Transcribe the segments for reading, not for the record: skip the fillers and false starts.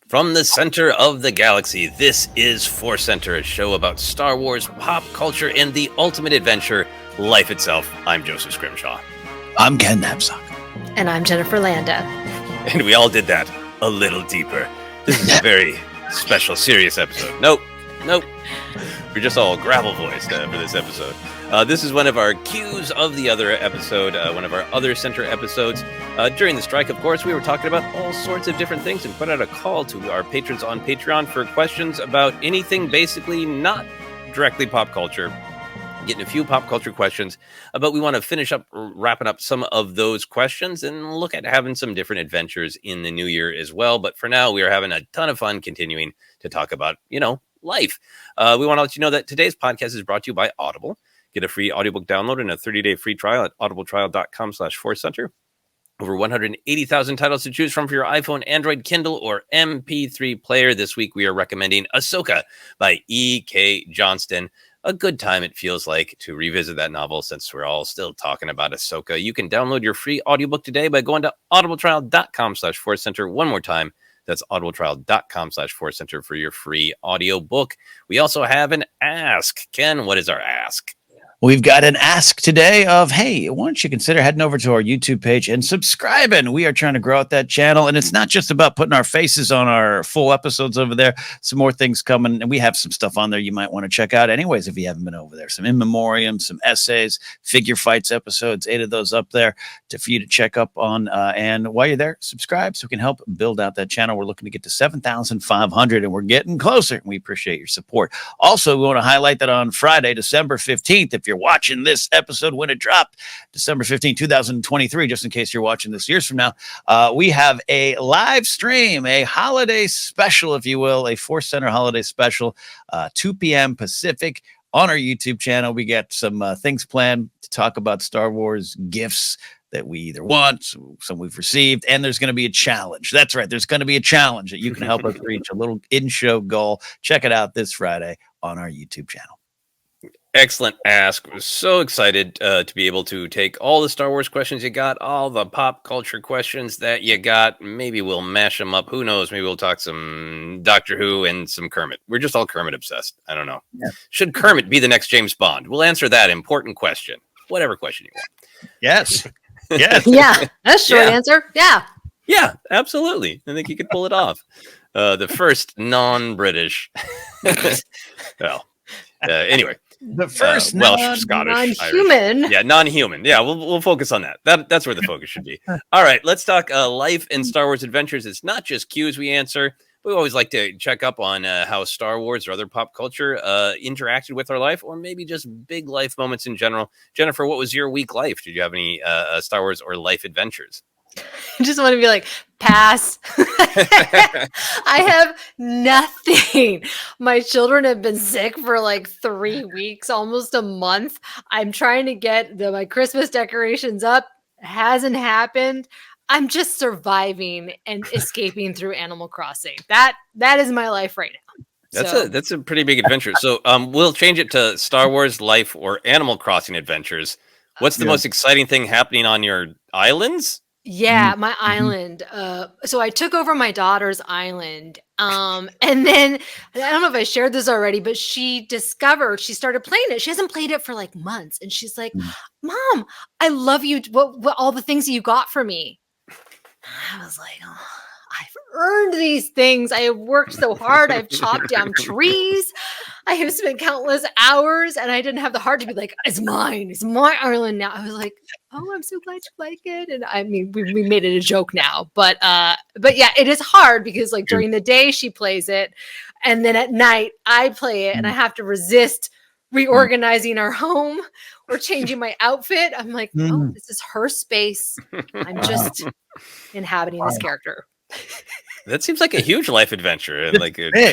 From the center of the galaxy, this is ForceCenter, a show about Star Wars, pop culture, and the ultimate adventure, life itself. I'm Joseph Scrimshaw. I'm Ken Napzok. And I'm Jennifer Landa. And we all did that a little deeper. This is a very special, serious episode. Nope. We're just all gravel voiced for this episode. This is one of our cues of the other episode, one of our other center episodes. During the strike, of course, we were talking about all sorts of different things and put out a call to our patrons on Patreon for questions about anything basically not directly pop culture. Getting a few pop culture questions, but we want to finish up wrapping up some of those questions and look at having some different adventures in the new year as well. But for now, we are having a ton of fun continuing to talk about, life. We want to let you know that today's podcast is brought to you by Audible. Get a free audiobook download and a 30-day free trial at audibletrial.com/ForceCenter. Over 180,000 titles to choose from for your iPhone, Android, Kindle, or MP3 player. This week, we are recommending Ahsoka by E.K. Johnston. A good time, it feels like, to revisit that novel since we're all still talking about Ahsoka. You can download your free audiobook today by going to audibletrial.com/ForceCenter. One more time. That's audibletrial.com/ForceCenter for your free audiobook. We also have an ask. Ken, what is our ask? We've got an ask today of, hey, why don't you consider heading over to our YouTube page and subscribing? We are trying to grow out that channel, and it's not just about putting our faces on our full episodes over there. Some more things coming, and we have some stuff on there you might want to check out anyways if you haven't been over there. Some in memoriam, some essays, figure fights episodes, 8 of those up there for you to check up on. And while you're there, subscribe so we can help build out that channel. We're looking to get to 7,500, and we're getting closer. We appreciate your support. Also, we want to highlight that on Friday, December 15th, if you're watching this episode when it dropped, December 15, 2023, just in case you're watching this years from now, we have a live stream, a holiday special, if you will, a ForceCenter holiday special, 2 p.m. Pacific on our YouTube channel. We got some things planned to talk about Star Wars gifts that we either want, some we've received, and there's going to be a challenge. That's right. There's going to be a challenge that you can help us reach, a little in-show goal. Check it out this Friday on our YouTube channel. Excellent ask. We're so excited to be able to take all the Star Wars questions you got, all the pop culture questions that you got. Maybe we'll mash them up. Who knows? Maybe we'll talk some Doctor Who and some Kermit. We're just all Kermit obsessed. I don't know. Yeah. Should Kermit be the next James Bond? We'll answer that important question. Whatever question you want. Yes. Yes. Yeah. That's a short answer. Yeah. Yeah, absolutely. I think you could pull it off. The first non-British. Well, anyway. The first Welsh, Scottish, non-human. Irish. Yeah, non-human. Yeah, we'll focus on that. That's where the focus should be. All right, let's talk life and Star Wars adventures. It's not just cues we answer. We always like to check up on how Star Wars or other pop culture interacted with our life, or maybe just big life moments in general. Jennifer, what was your week life? Did you have any Star Wars or life adventures? I just want to be like, pass. I have nothing. My children have been sick for like 3 weeks, almost a month. I'm trying to get my Christmas decorations up. Hasn't happened. I'm just surviving and escaping through Animal Crossing. That is my life right now. That's a pretty big adventure. So we'll change it to Star Wars life or Animal Crossing adventures. What's the most exciting thing happening on your islands? Yeah, my island. So I took over my daughter's island. And then I don't know if I shared this already, but she started playing it. She hasn't played it for like months. And she's like, Mom, I love you. What all the things you got for me. I was like, oh, I've earned these things. I have worked so hard. I've chopped down trees. I have spent countless hours, and I didn't have the heart to be like, it's mine. It's my island now. I was like, oh, I'm so glad you like it. And I mean, we made it a joke now, but yeah, it is hard because like during the day she plays it, and then at night I play it, and I have to resist reorganizing our home or changing my outfit. I'm like, oh, this is her space. I'm just inhabiting this character. That seems like a huge life adventure and like a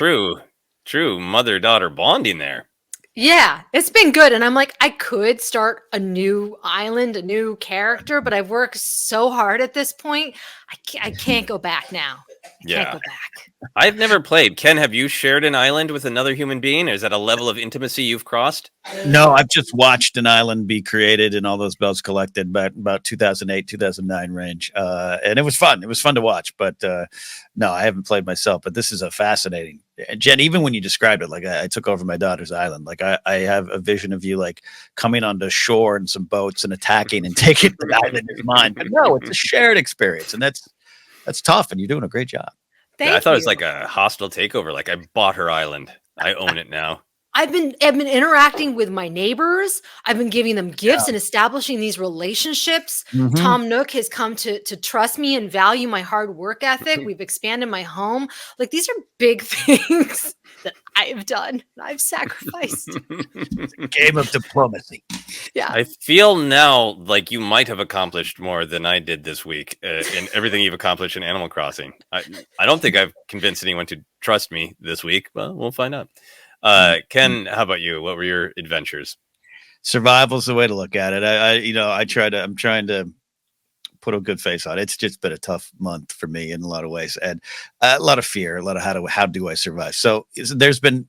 true mother-daughter bonding there. Yeah, it's been good. And I'm like, I could start a new island, a new character, but I've worked so hard at this point. I can't go back now. I can't Yeah. go back. I've never played. Ken, have you shared an island with another human being? Or is that a level of intimacy you've crossed? No, I've just watched an island be created and all those bells collected about 2008, 2009 range. And it was fun. It was fun to watch, but no, I haven't played myself, but this is a fascinating. And Jen, even when you described it, like I took over my daughter's island, like I have a vision of you like coming onto shore in some boats and attacking and taking the island is mine. But no, it's a shared experience. And that's tough. And you're doing a great job. Yeah, I Thank thought it was you. like a hostile takeover. Like I bought her island. I own it now. I've been interacting with my neighbors. I've been giving them gifts and establishing these relationships. Mhm. Tom Nook has come to trust me and value my hard work ethic. We've expanded my home. Like these are big things that I have done. I've sacrificed. Game of diplomacy. Yeah. I feel now like you might have accomplished more than I did this week in everything you've accomplished in Animal Crossing. I don't think I've convinced anyone to trust me this week. Well, we'll find out. Ken, how about you? What were your adventures? Survival is the way to look at it. I'm trying to put a good face on it. It's just been a tough month for me in a lot of ways, and a lot of fear, a lot of how do I survive? So there's been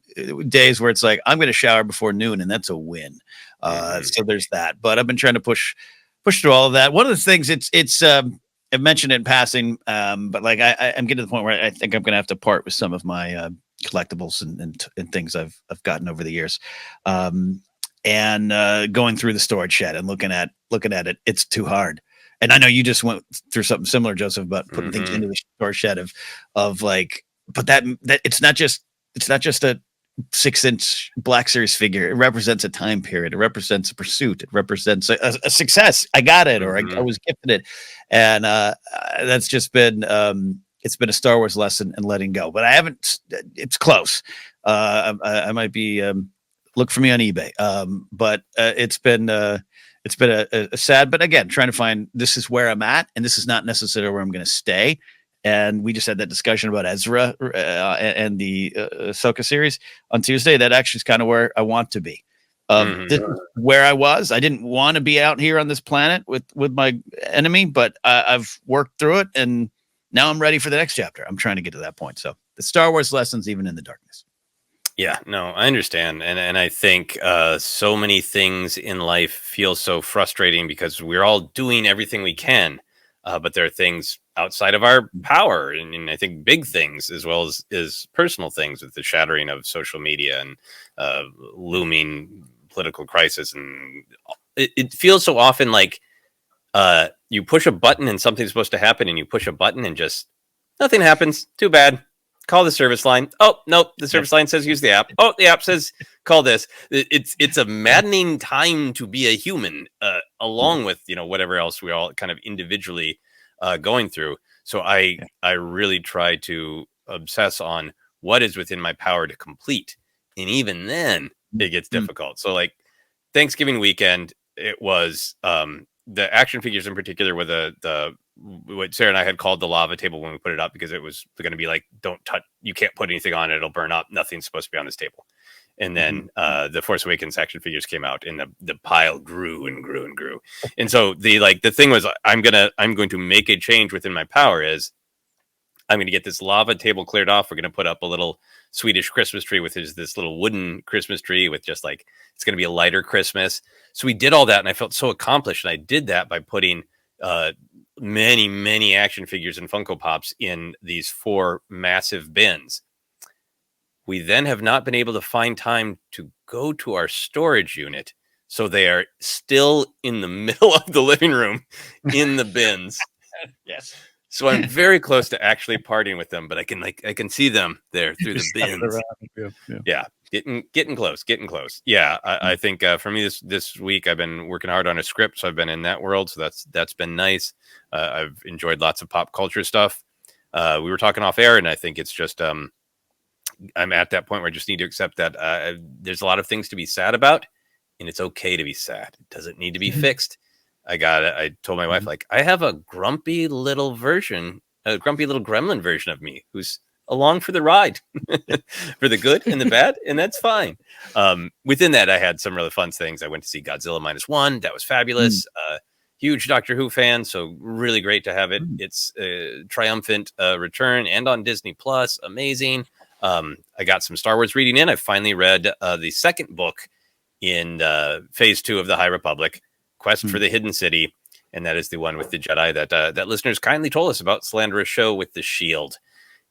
days where it's like I'm going to shower before noon, and that's a win. So there's that. But I've been trying to push through all of that. One of the things I've mentioned it in passing, but like I'm getting to the point where I think I'm going to have to part with some of my collectibles and things I've gotten over the years. And going through the storage shed and looking at it, it's too hard. And I know you just went through something similar, Joseph, about putting things into the storage shed of like, but that it's not just a 6-inch Black Series figure. It represents a time period. It represents a pursuit. It represents a success. I got it, or I was gifted it. And that's just been, it's been a Star Wars lesson in letting go, but I haven't, it's close. I might be, look for me on eBay. But it's been a sad, but again, trying to find, this is where I'm at, and this is not necessarily where I'm going to stay. And we just had that discussion about Ezra and the Ahsoka series on Tuesday. That actually is kind of where I want to be. This is where I was. I didn't want to be out here on this planet with my enemy, but I've worked through it, and now I'm ready for the next chapter. I'm trying to get to that point. So the Star Wars lessons, even in the darkness. Yeah, no, I understand. And I think so many things in life feel so frustrating because we're all doing everything we can. But there are things outside of our power, and I think big things as well as personal things, with the shattering of social media and looming political crisis. And it feels so often like you push a button and something's supposed to happen, and you push a button and just nothing happens. Too bad. Call the service line. Oh, nope. The service line says use the app. Oh, the app says call this. It's a maddening time to be a human, along with, whatever else we all kind of individually going through. So I really try to obsess on what is within my power to complete. And even then it gets difficult. So like Thanksgiving weekend, it was the action figures in particular were the what Sarah and I had called the lava table when we put it up, because it was going to be like, don't touch, you can't put anything on it, it'll burn up, nothing's supposed to be on this table. And then the Force Awakens action figures came out, and the pile grew and grew and grew. And so the thing was, I'm going to make a change within my power. Is I'm going to get this lava table cleared off. We're going to put up a little Swedish Christmas tree with this little wooden Christmas tree with just like, it's going to be a lighter Christmas. So we did all that, and I felt so accomplished. And I did that by putting many action figures and Funko Pops in these 4 massive bins. We then have not been able to find time to go to our storage unit, so they are still in the middle of the living room in the bins. Yes. So I'm very close to actually partying with them, but I can see them there through the bins. Yeah. Getting close. Yeah. I think for me this week, I've been working hard on a script, so I've been in that world. So that's been nice. I've enjoyed lots of pop culture stuff. We were talking off air, and I think it's just, I'm at that point where I just need to accept that there's a lot of things to be sad about, and it's okay to be sad. It doesn't need to be fixed. I told my wife, like, I have a grumpy little gremlin version of me who's along for the ride for the good and the bad, and that's fine. Within that, I had some really fun things. I went to see Godzilla -1. That was fabulous. huge Doctor Who fan, so really great to have it. It's a triumphant return and on Disney Plus. Amazing. I got some Star Wars reading in. I finally read the second book in phase 2 of the High Republic, Quest for the Hidden City. And that is the one with the Jedi that listeners kindly told us about. Slanderous show with the shield.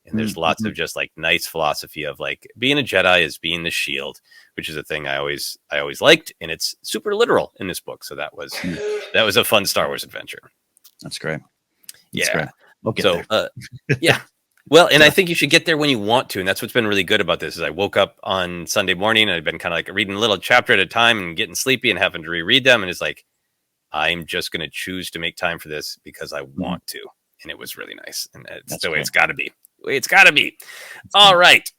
And there's lots of just like nice philosophy of like being a Jedi is being the shield, which is a thing I always liked. And it's super literal in this book. So that was a fun Star Wars adventure. That's great. That's great. We'll get there. Yeah. Well, and I think you should get there when you want to. And that's what's been really good about this is I woke up on Sunday morning and I've been kind of like reading a little chapter at a time and getting sleepy and having to reread them. And it's like, I'm just going to choose to make time for this because I want to. And it was really nice. And that's the way it's got to be. It's got to be. All right.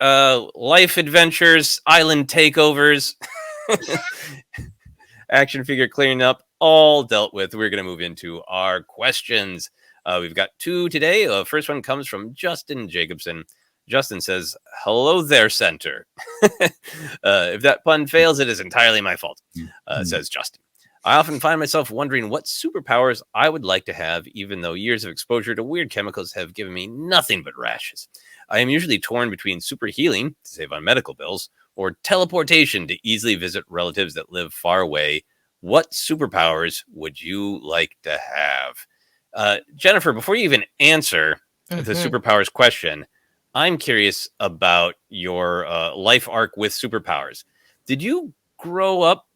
Life adventures, island takeovers, action figure clearing up, all dealt with. We're going to move into our questions. We've got 2 today. First one comes from Justin Jacobson. Justin says, hello there, Center. If that pun fails, it is entirely my fault, says Justin. I often find myself wondering what superpowers I would like to have, even though years of exposure to weird chemicals have given me nothing but rashes. I am usually torn between super healing, to save on medical bills, or teleportation to easily visit relatives that live far away. What superpowers would you like to have? Jennifer, before you even answer the superpowers question, I'm curious about your life arc with superpowers. Did you grow up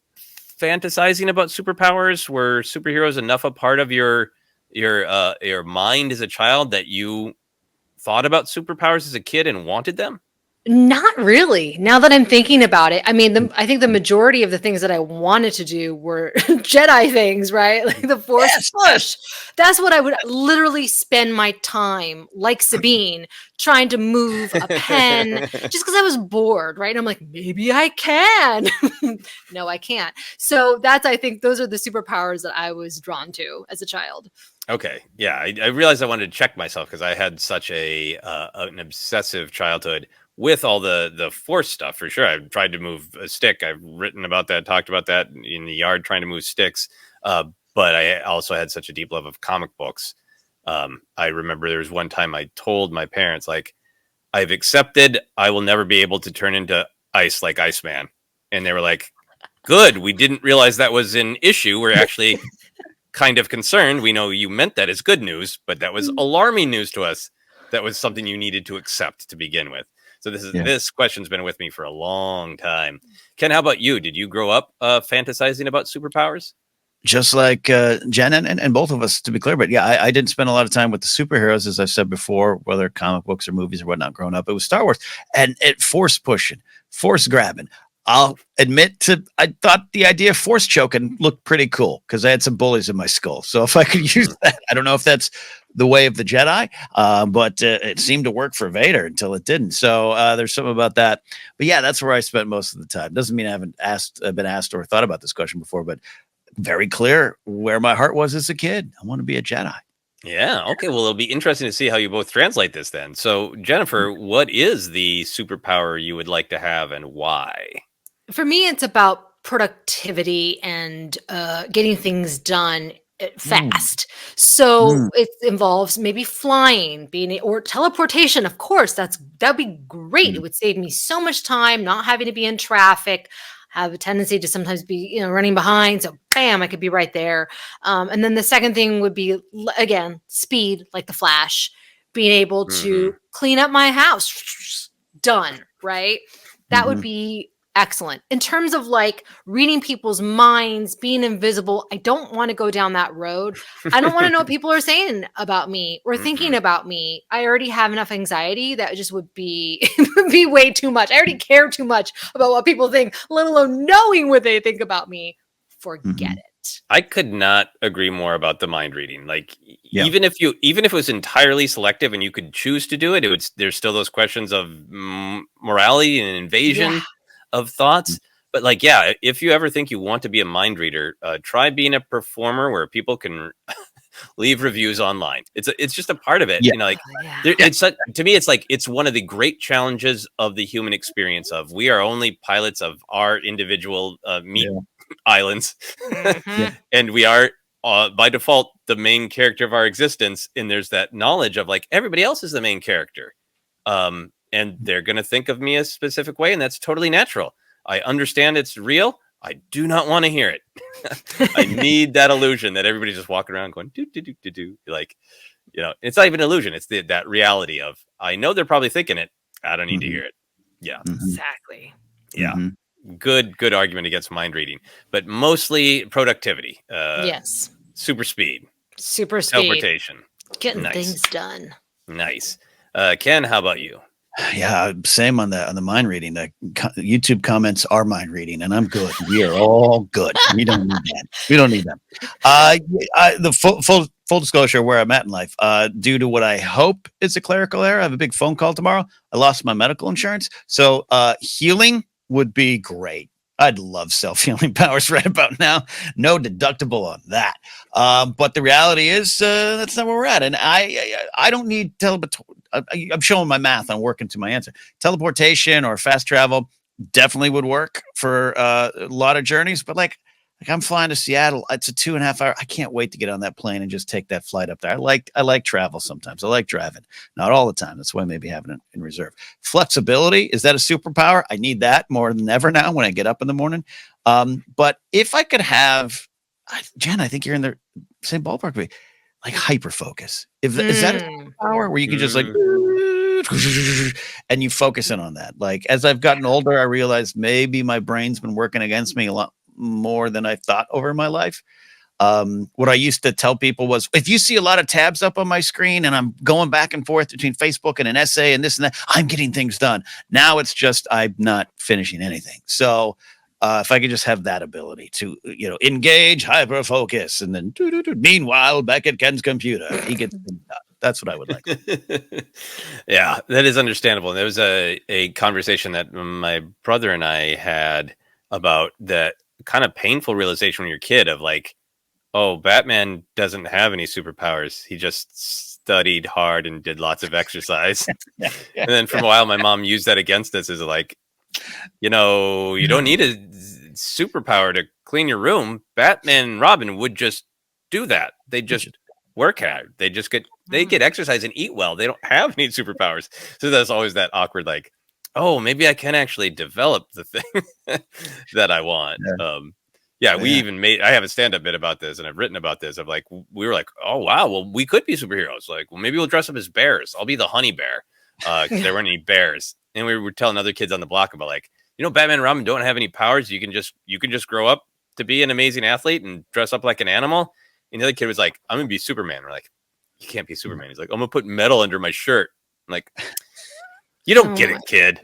fantasizing about superpowers? Were superheroes enough a part of your mind as a child that you thought about superpowers as a kid and wanted them? Not really. Now that I'm thinking about it, I mean, I think the majority of the things that I wanted to do were Jedi things, right? Like the Force push. That's what I would literally spend my time, like Sabine, trying to move a pen just because I was bored, right? And I'm like, maybe I can. No, I can't. So I think those are the superpowers that I was drawn to as a child. Okay. Yeah. I realized I wanted to check myself because I had such an obsessive childhood with all the Force stuff, for sure. I've tried to move a stick. I've written about that, talked about that in the yard, trying to move sticks. But I also had such a deep love of comic books. I remember there was one time I told my parents, like, I've accepted I will never be able to turn into ice like Iceman. And they were like, good. We didn't realize that was an issue. We're actually kind of concerned. We know you meant that as good news, but that was alarming news to us. That was something you needed to accept to begin with. So this question's been with me for a long time. Ken, how about you? Did you grow up fantasizing about superpowers? Just like Jen and both of us, to be clear. But yeah, I didn't spend a lot of time with the superheroes, as I've said before, whether comic books or movies or whatnot growing up. It was Star Wars and force pushing, force grabbing. I'll admit I thought the idea of force choking looked pretty cool because I had some bullies in my skull. So if I could use that, I don't know if that's the way of the Jedi, but it seemed to work for Vader until it didn't. So there's something about that. But yeah, that's where I spent most of the time. Doesn't mean I haven't been asked or thought about this question before, but very clear where my heart was as a kid. I want to be a Jedi. Yeah. Okay. Well, it'll be interesting to see how you both translate this then. So, Jennifer, what is the superpower you would like to have and why? For me, it's about productivity and getting things done fast. So it involves maybe flying, or teleportation. Of course, that'd be great. It would save me so much time, not having to be in traffic. Have a tendency to sometimes be, running behind. So bam, I could be right there. And then the second thing would be, again, speed, like the Flash, being able to clean up my house. Done, right? That would be excellent. In terms of like reading people's minds, being invisible, I don't want to go down that road. I don't want to know what people are saying about me or thinking about me. I already have enough anxiety that just would be way too much. I already care too much about what people think, let alone knowing what they think about me. Forget it. I could not agree more about the mind reading. Like even if it was entirely selective and you could choose to do it, there's still those questions of morality and invasion of thoughts. But like, if you ever think you want to be a mind reader, try being a performer where people can leave reviews online. It's just a part of it. To me, it's like, it's one of the great challenges of the human experience of we are only pilots of our individual meat islands. And we are by default the main character of our existence, and there's that knowledge of like everybody else is the main character, and they're going to think of me a specific way, and that's totally natural. I understand it's real. I do not want to hear it. I need that illusion that everybody's just walking around going do do do do do, like, it's not even an illusion. It's that reality of, I know they're probably thinking it. I don't need to hear it. Yeah. Exactly. Yeah. Good argument against mind reading, but mostly productivity. Yes. Super speed. Super speed. Teleportation. Getting Nice. things done. Nice. Ken, how about you? Yeah, same on the mind reading. The YouTube comments are mind reading, and I'm good. We are all good. We don't need that. We don't need them. The full disclosure where I'm at in life, due to what I hope is a clerical error. I have a big phone call tomorrow. I lost my medical insurance, so healing would be great. I'd love self-healing powers right about now. No deductible on that. But the reality is that's not where we're at. And I don't need I'm showing my math. I'm working to my answer. Teleportation or fast travel definitely would work for a lot of journeys. But like I'm flying to Seattle. It's a 2.5 hour. I can't wait to get on that plane and just take that flight up there. I like travel sometimes. I like driving. Not all the time. That's why maybe having it in reserve. Flexibility, is that a superpower? I need that more than ever now when I get up in the morning. But if I could have, Jen, I think you're in the same ballpark with me, like hyper focus. Is that a superpower where you can just like and you focus in on that? Like as I've gotten older, I realized maybe my brain's been working against me a lot more than I thought over my life. What I used to tell people was, if you see a lot of tabs up on my screen and I'm going back and forth between Facebook and an essay and this and that, I'm getting things done. Now it's just, I'm not finishing anything. So if I could just have that ability to, engage, hyper focus, and then meanwhile, back at Ken's computer, he gets things done. That's what I would like. Yeah, that is understandable. There was a conversation that my brother and I had about that kind of painful realization when you're a kid of like, oh, Batman doesn't have any superpowers. He just studied hard and did lots of exercise. And then for a while, my mom used that against us as like, you don't need a superpower to clean your room. Batman and Robin would just do that. They just work hard. They get exercise and eat well. They don't have any superpowers. So that's always that awkward, like, oh, maybe I can actually develop the thing that I want. I have a stand-up bit about this, and I've written about this. Of like, we were like, oh wow, well, we could be superheroes. Like, well, maybe we'll dress up as bears. I'll be the honey bear, because there weren't any bears. And we were telling other kids on the block about like, Batman and Robin don't have any powers. You can just grow up to be an amazing athlete and dress up like an animal. And the other kid was like, I'm gonna be Superman. We're like, you can't be Superman. He's like, I'm gonna put metal under my shirt. I'm like, you don't get it, kid.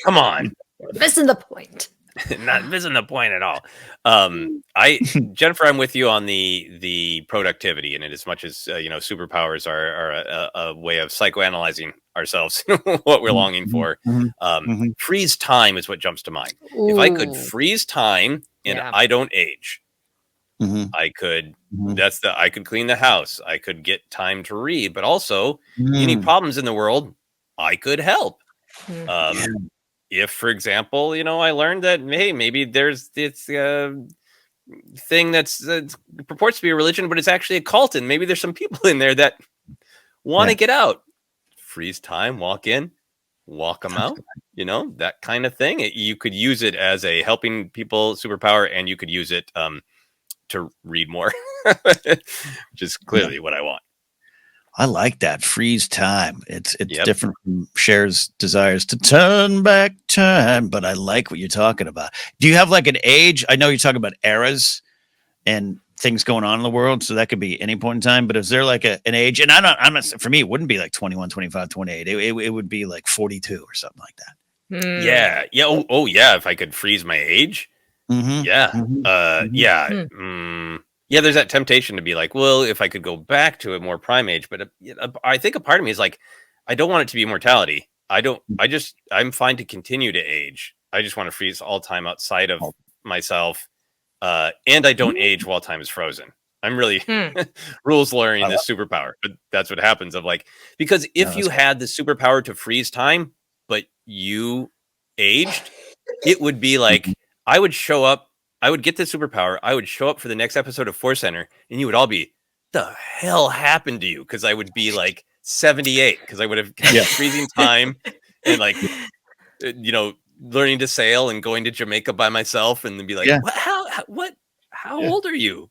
Come on. Missing the point. Not missing the point at all. Jennifer, I'm with you on the productivity, and as much as superpowers are a way of psychoanalyzing ourselves, what we're longing for. Freeze time is what jumps to mind. Ooh. If I could freeze time and I don't age, I could. I could clean the house. I could get time to read, but also any problems in the world, I could help. If, for example, I learned that, hey, maybe there's this thing that purports to be a religion, but it's actually a cult, and maybe there's some people in there that want to get out. Freeze time, walk in, walk them out. That kind of thing. You could use it as a helping people superpower, and you could use it to read more, which is clearly what I want. I like that. Freeze time. It's different from Cher's desires to turn back time, but I like what you're talking about. Do you have like an age? I know you're talking about eras and things going on in the world, so that could be any point in time, but is there like an age? And I'm not, for me, it wouldn't be like 21, 25, 28. It would be like 42 or something like that. Yeah. Yeah. Oh yeah. If I could freeze my age. Yeah. Yeah, there's that temptation to be like, well, if I could go back to a more prime age, but I think a part of me is like, I don't want it to be immortality. I'm fine to continue to age. I just want to freeze all time outside of myself. And I don't age while time is frozen. I'm really rules lawyering this superpower, but that's what happens because if you had the superpower to freeze time, but you aged, it would be like, I would show up I would get the superpower. I would show up for the next episode of ForceCenter, and you would all be, the hell happened to you? Because I would be like 78, because I would have had freezing time and like, learning to sail and going to Jamaica by myself, and then be like, how old are you?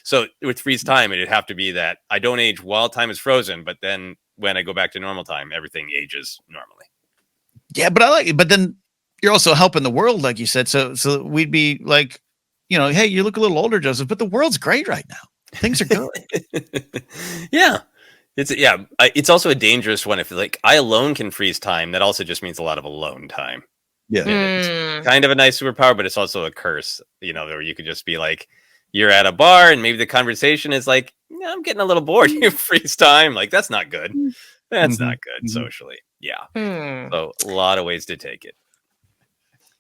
So with freeze time, it'd have to be that I don't age while time is frozen, but then when I go back to normal time, everything ages normally. Yeah, but I like it. But then you're also helping the world, like you said. So we'd be like, hey, you look a little older, Joseph, but the world's great right now. Things are good. Yeah. It's also a dangerous one. If like I alone can freeze time, that also just means a lot of alone time. Yeah. It's kind of a nice superpower, but it's also a curse, where you could just be like, you're at a bar and maybe the conversation is like, I'm getting a little bored. You freeze time. Like, that's not good. That's not good socially. Yeah. So a lot of ways to take it.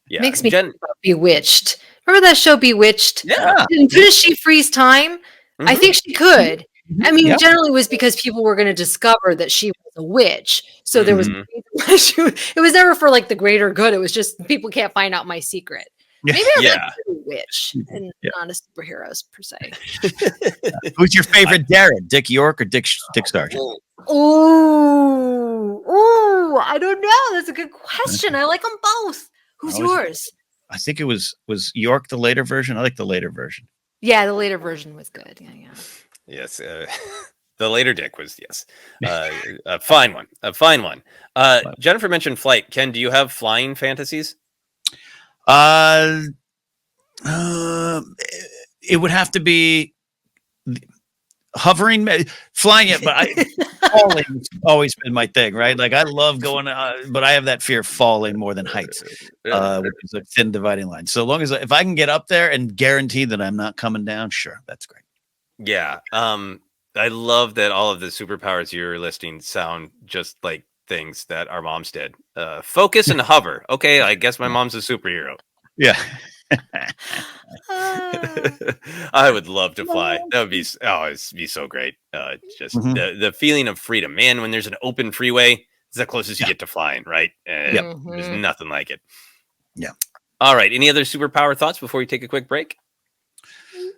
Yeah. Makes me think about Bewitched. Remember that show Bewitched? Yeah. Couldn't she freeze time? I think she could. I mean, generally it was because people were going to discover that she was a witch. So there was, it was never for like the greater good. It was just people can't find out my secret. Maybe I'm a witch and not a superhero per se. Who's your favorite Darren? Dick York or Dick Sargent? Ooh, I don't know. That's a good question. I like them both. Who's yours? I think it was York the later version. I like the later version. Yeah, the later version was good. Yeah. Yes, the later Dick was a fine one. Jennifer mentioned flight. Ken, do you have flying fantasies? It would have to be hovering, flying it, but falling's always been my thing, right? Like I love going, but I have that fear of falling more than heights, which is a thin dividing line. So long as if I can get up there and guarantee that I'm not coming down, sure, that's great. Yeah. I love that all of the superpowers you're listing sound just like things that our moms did. Focus and hover. Okay, I guess my mom's a superhero. Yeah. I would love to fly. That would be it'd be so great. Just the feeling of freedom, man. When there's an open freeway, it's the closest you get to flying, right? There's nothing like it. Yeah. All right. Any other superpower thoughts before we take a quick break?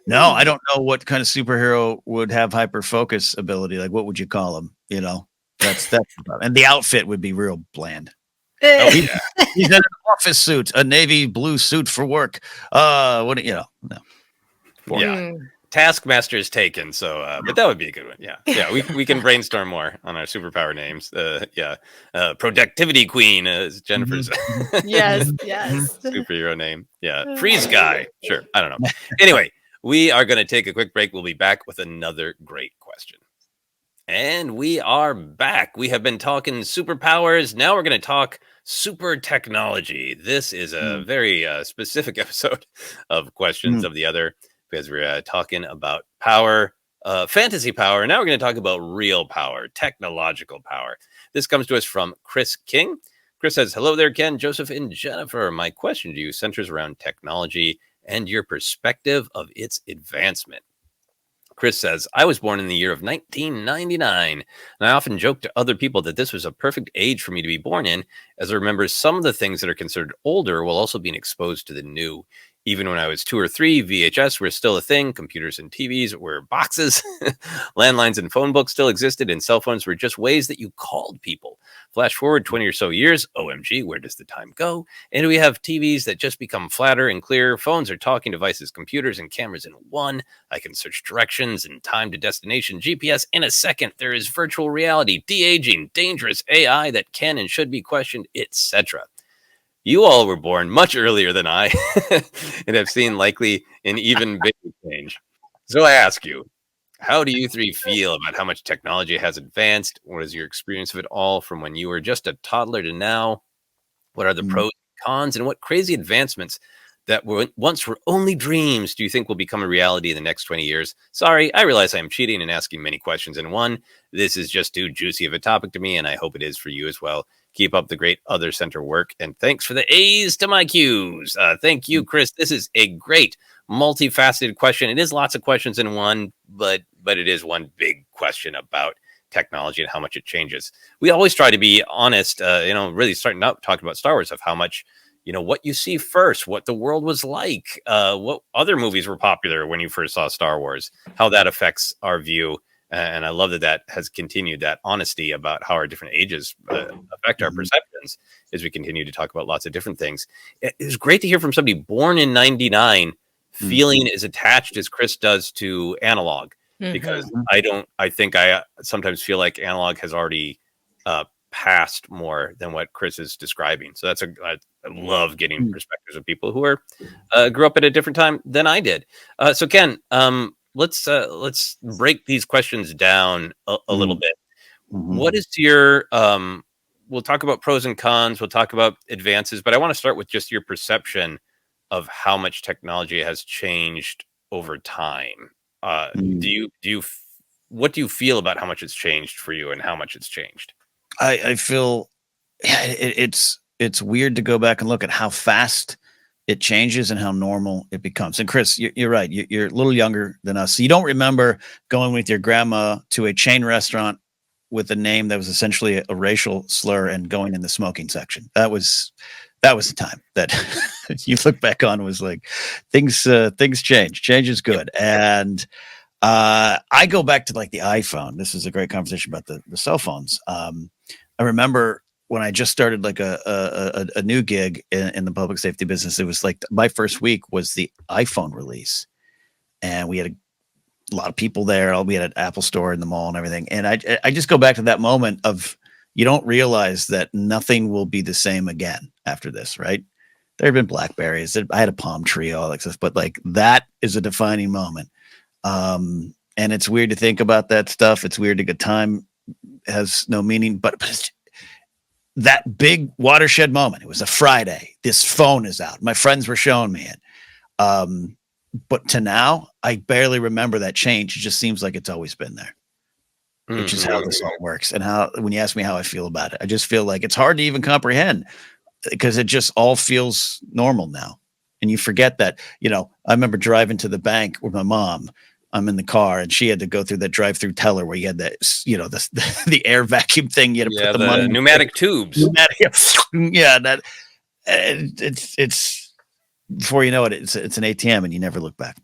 No, I don't know what kind of superhero would have hyper focus ability. Like, what would you call him? That's and the outfit would be real bland. He's in an office suit, a navy blue suit for work. No. Yeah. Taskmaster is taken, so but that would be a good one. Yeah. We can brainstorm more on our superpower names. Productivity Queen is Jennifer's yes superhero name. Yeah. Freeze Guy. Sure. I don't know. Anyway, we are going to take a quick break. We'll be back with another great question. And we are back. We have been talking superpowers. Now we're going to talk super technology. This is a very specific episode of Questions of the Other, because we're talking about power, fantasy power. Now we're going to talk about real power, technological power. This comes to us from Chris King. Chris says, hello there, Ken, Joseph, and Jennifer. My question to you centers around technology and your perspective of its advancement. Chris says, I was born in the year of 1999, and I often joke to other people that this was a perfect age for me to be born in, as I remember some of the things that are considered older while also being exposed to the new. Even when I was 2 or 3, VHS were still a thing. Computers and TVs were boxes. Landlines and phone books still existed, and cell phones were just ways that you called people. Flash forward 20 or so years, OMG, where does the time go? And we have TVs that just become flatter and clearer. Phones are talking devices, computers and cameras in one. I can search directions and time to destination, GPS in a second. There is virtual reality, de-aging, dangerous AI that can and should be questioned, etc. You all were born much earlier than I and have seen likely an even bigger change. So I ask you, how do you three feel about how much technology has advanced? What is your experience of it all from when you were just a toddler to now? What are the pros and cons, and what crazy advancements that once were only dreams do you think will become a reality in the next 20 years? Sorry, I realize I'm cheating and asking many questions in one. This is just too juicy of a topic to me, and I hope it is for you as well. Keep up the great Other Center work, and thanks for the A's to my Q's. Thank you, Chris. This is a great multifaceted question. It is lots of questions in one, but it is one big question about technology and how much it changes. We always try to be honest, really starting out talking about Star Wars, of how much, what you see first, what the world was like, what other movies were popular when you first saw Star Wars, how that affects our view. And I love that has continued, that honesty about how our different ages affect our perceptions as we continue to talk about lots of different things. It's great to hear from somebody born in 99 feeling as attached as Chris does to analog, because I think I sometimes feel like analog has already passed more than what Chris is describing. So I love getting perspectives of people who are grew up at a different time than I did. So Ken, let's break these questions down a little bit. What is your we'll talk about pros and cons, we'll talk about advances, but I want to start with just your perception of how much technology has changed over time. What do you feel about how much it's changed for you and how much it's changed? I feel it's weird to go back and look at how fast it changes and how normal it becomes. And Chris, you're right. You're a little younger than us. So you don't remember going with your grandma to a chain restaurant with a name that was essentially a racial slur and going in the smoking section. That was the time that you look back on, was like things change. Change is good. And I go back to like the iPhone. This is a great conversation about the cell phones. I remember when I just started like a new gig in the public safety business, it was like my first week was the iPhone release, and we had a lot of people there. We had an Apple store in the mall and everything. And I just go back to that moment of, you don't realize that nothing will be the same again after this, right? There have been Blackberries. I had a Palm Tree, all that stuff, but like that is a defining moment. And it's weird to think about that stuff. It's weird to get time has no meaning, but it's that big watershed moment. It was a Friday. This phone is out. My friends were showing me it. But to now, I barely remember that change. It just seems like it's always been there, which is how this all works. And when you ask me how I feel about it, I just feel like it's hard to even comprehend, because it just all feels normal now. And you forget that, I remember driving to the bank with my mom. I'm in the car, and she had to go through that drive-through teller where you had that, the air vacuum thing. You had to put the money, pneumatic tubes. Yeah, that it's before you know it, it's an ATM, and you never look back.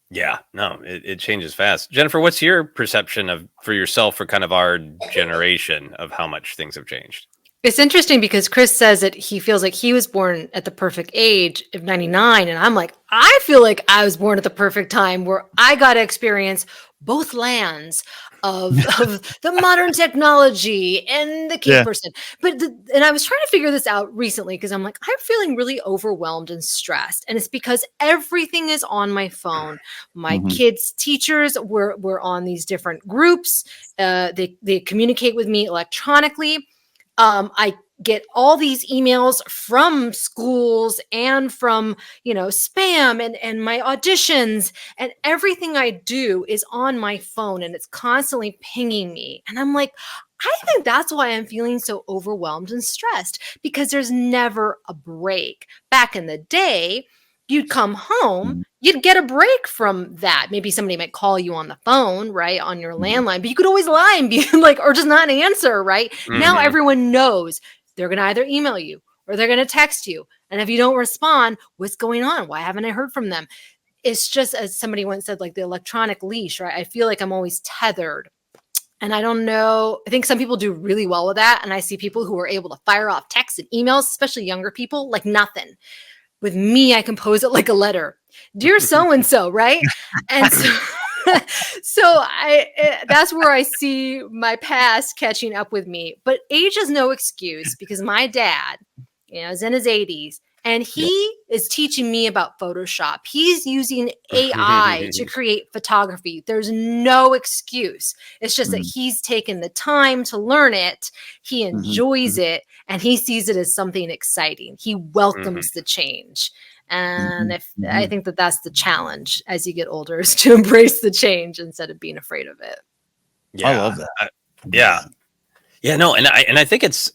Yeah, no, it changes fast. Jennifer, what's your perception for yourself, for kind of our generation, of how much things have changed? It's interesting because Chris says that he feels like he was born at the perfect age of 99. And I'm like, I feel like I was born at the perfect time where I got to experience both lands of the modern technology and the key person. And I was trying to figure this out recently, because I'm like, I'm feeling really overwhelmed and stressed. And it's because everything is on my phone. My kids' teachers were on these different groups. They communicate with me electronically. I get all these emails from schools and from, spam and my auditions, and everything I do is on my phone, and it's constantly pinging me. And I'm like, I think that's why I'm feeling so overwhelmed and stressed, because there's never a break. Back in the day, you'd come home, you'd get a break from that. Maybe somebody might call you on the phone, right, on your landline, but you could always lie and be like, or just not answer, right? Now everyone knows they're going to either email you or they're going to text you. And if you don't respond, what's going on? Why haven't I heard from them? It's just, as somebody once said, like the electronic leash, right? I feel like I'm always tethered. And I don't know, I think some people do really well with that. And I see people who are able to fire off texts and emails, especially younger people, like nothing. With me, I compose it like a letter. Dear so-and-so, right? And so that's where I see my past catching up with me. But age is no excuse, because my dad, is in his 80s, and he is teaching me about Photoshop. He's using AI to create photography. There's no excuse. It's just that he's taken the time to learn it. He enjoys it, and he sees it as something exciting. He welcomes the change. And I think that that's the challenge as you get older, is to embrace the change instead of being afraid of it. Yeah, I love that. No, and I think it's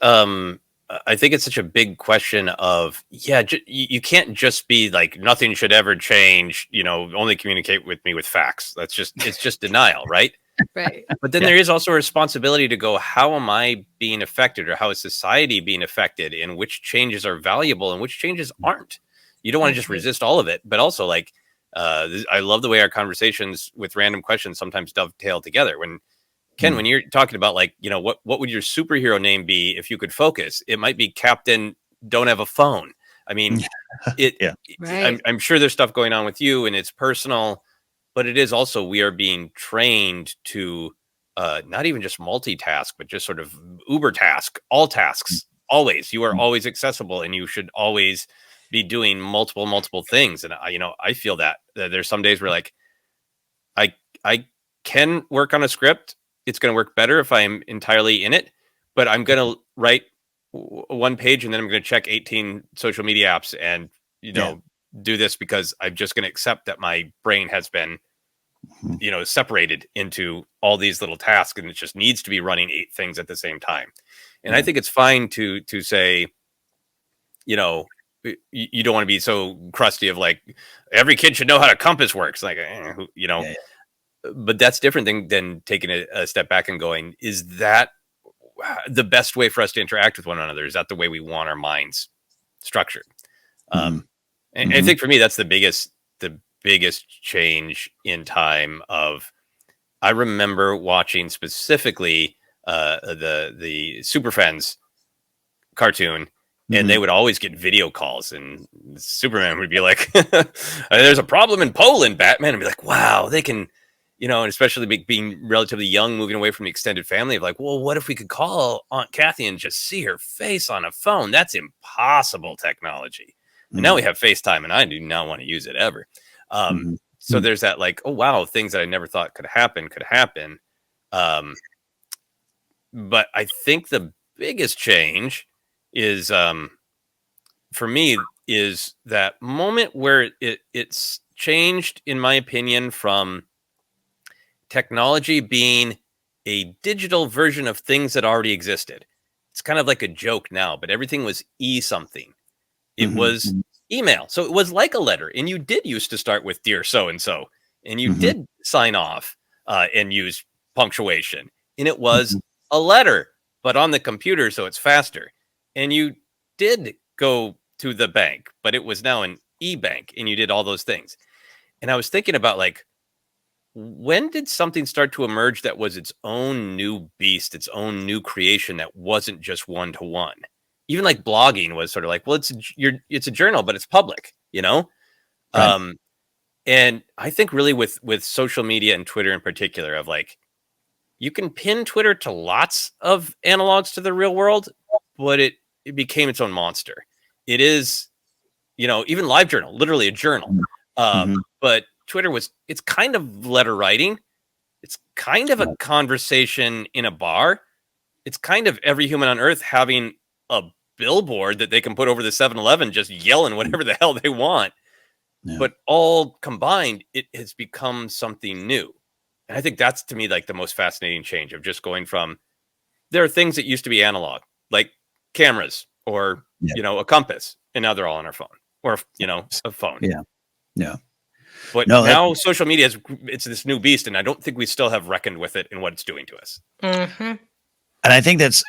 such a big question of, you can't just be like, nothing should ever change, only communicate with me with facts. It's just denial, right? Right. But then there is also a responsibility to go, how am I being affected, or how is society being affected, and which changes are valuable and which changes aren't? You don't want to just resist all of it, but also like, I love the way our conversations with random questions sometimes dovetail together. When Ken, when you're talking about like, what would your superhero name be if you could focus? It might be Captain Don't Have a Phone. I mean, Yeah. Right. I'm sure there's stuff going on with you and it's personal, but it is also, we are being trained to not even just multitask, but just sort of Uber task, all tasks, always. You are always accessible, and you should always be doing multiple things. And I feel that there's some days where like I can work on a script. It's going to work better if I'm entirely in it, but I'm going to write one page and then I'm going to check 18 social media apps and do this because I'm just going to accept that my brain has been separated into all these little tasks, and it just needs to be running 8 things at the same time. And I think it's fine to say, you don't want to be so crusty of like, every kid should know how a compass works. Like, but that's different than taking a step back and going, is that the best way for us to interact with one another? Is that the way we want our minds structured? And I think for me, that's the biggest change in time. I remember watching specifically the Super Friends cartoon, and they would always get video calls, and Superman would be like, there's a problem in Poland, Batman, and be like, wow, they can, and especially being relatively young, moving away from the extended family, of like, well, what if we could call Aunt Kathy and just see her face on a phone? That's impossible technology. And now we have FaceTime, and I do not want to use it ever. So there's that like, oh, wow, things that I never thought could happen. But I think the biggest change is, for me, is that moment where it's changed, in my opinion, from technology being a digital version of things that already existed. It's kind of like a joke now, but everything was something. It was email. So it was like a letter, and you did used to start with dear so-and-so, and you did sign off and use punctuation, and it was a letter, but on the computer, so it's faster. And you did go to the bank, but it was now an e-bank, and you did all those things. And I was thinking about like, when did something start to emerge that was its own new beast, its own new creation that wasn't just one-to-one? Even like blogging was sort of like, well, it's a journal, but it's public, Right. And I think really with social media and Twitter in particular, of like, you can pin Twitter to lots of analogs to the real world, but it became its own monster. It is, even LiveJournal, literally a journal. But Twitter it's kind of letter writing. It's kind of a conversation in a bar. It's kind of every human on earth having a billboard that they can put over the 7-Eleven, just yelling whatever the hell they want. Yeah. But all combined, it has become something new. And I think that's, to me, like the most fascinating change of just going from, there are things that used to be analog, like cameras or, a compass, and now they're all on our phone, or, a phone. Yeah. Yeah. But now social media it's this new beast, and I don't think we still have reckoned with it and what it's doing to us. And I think that's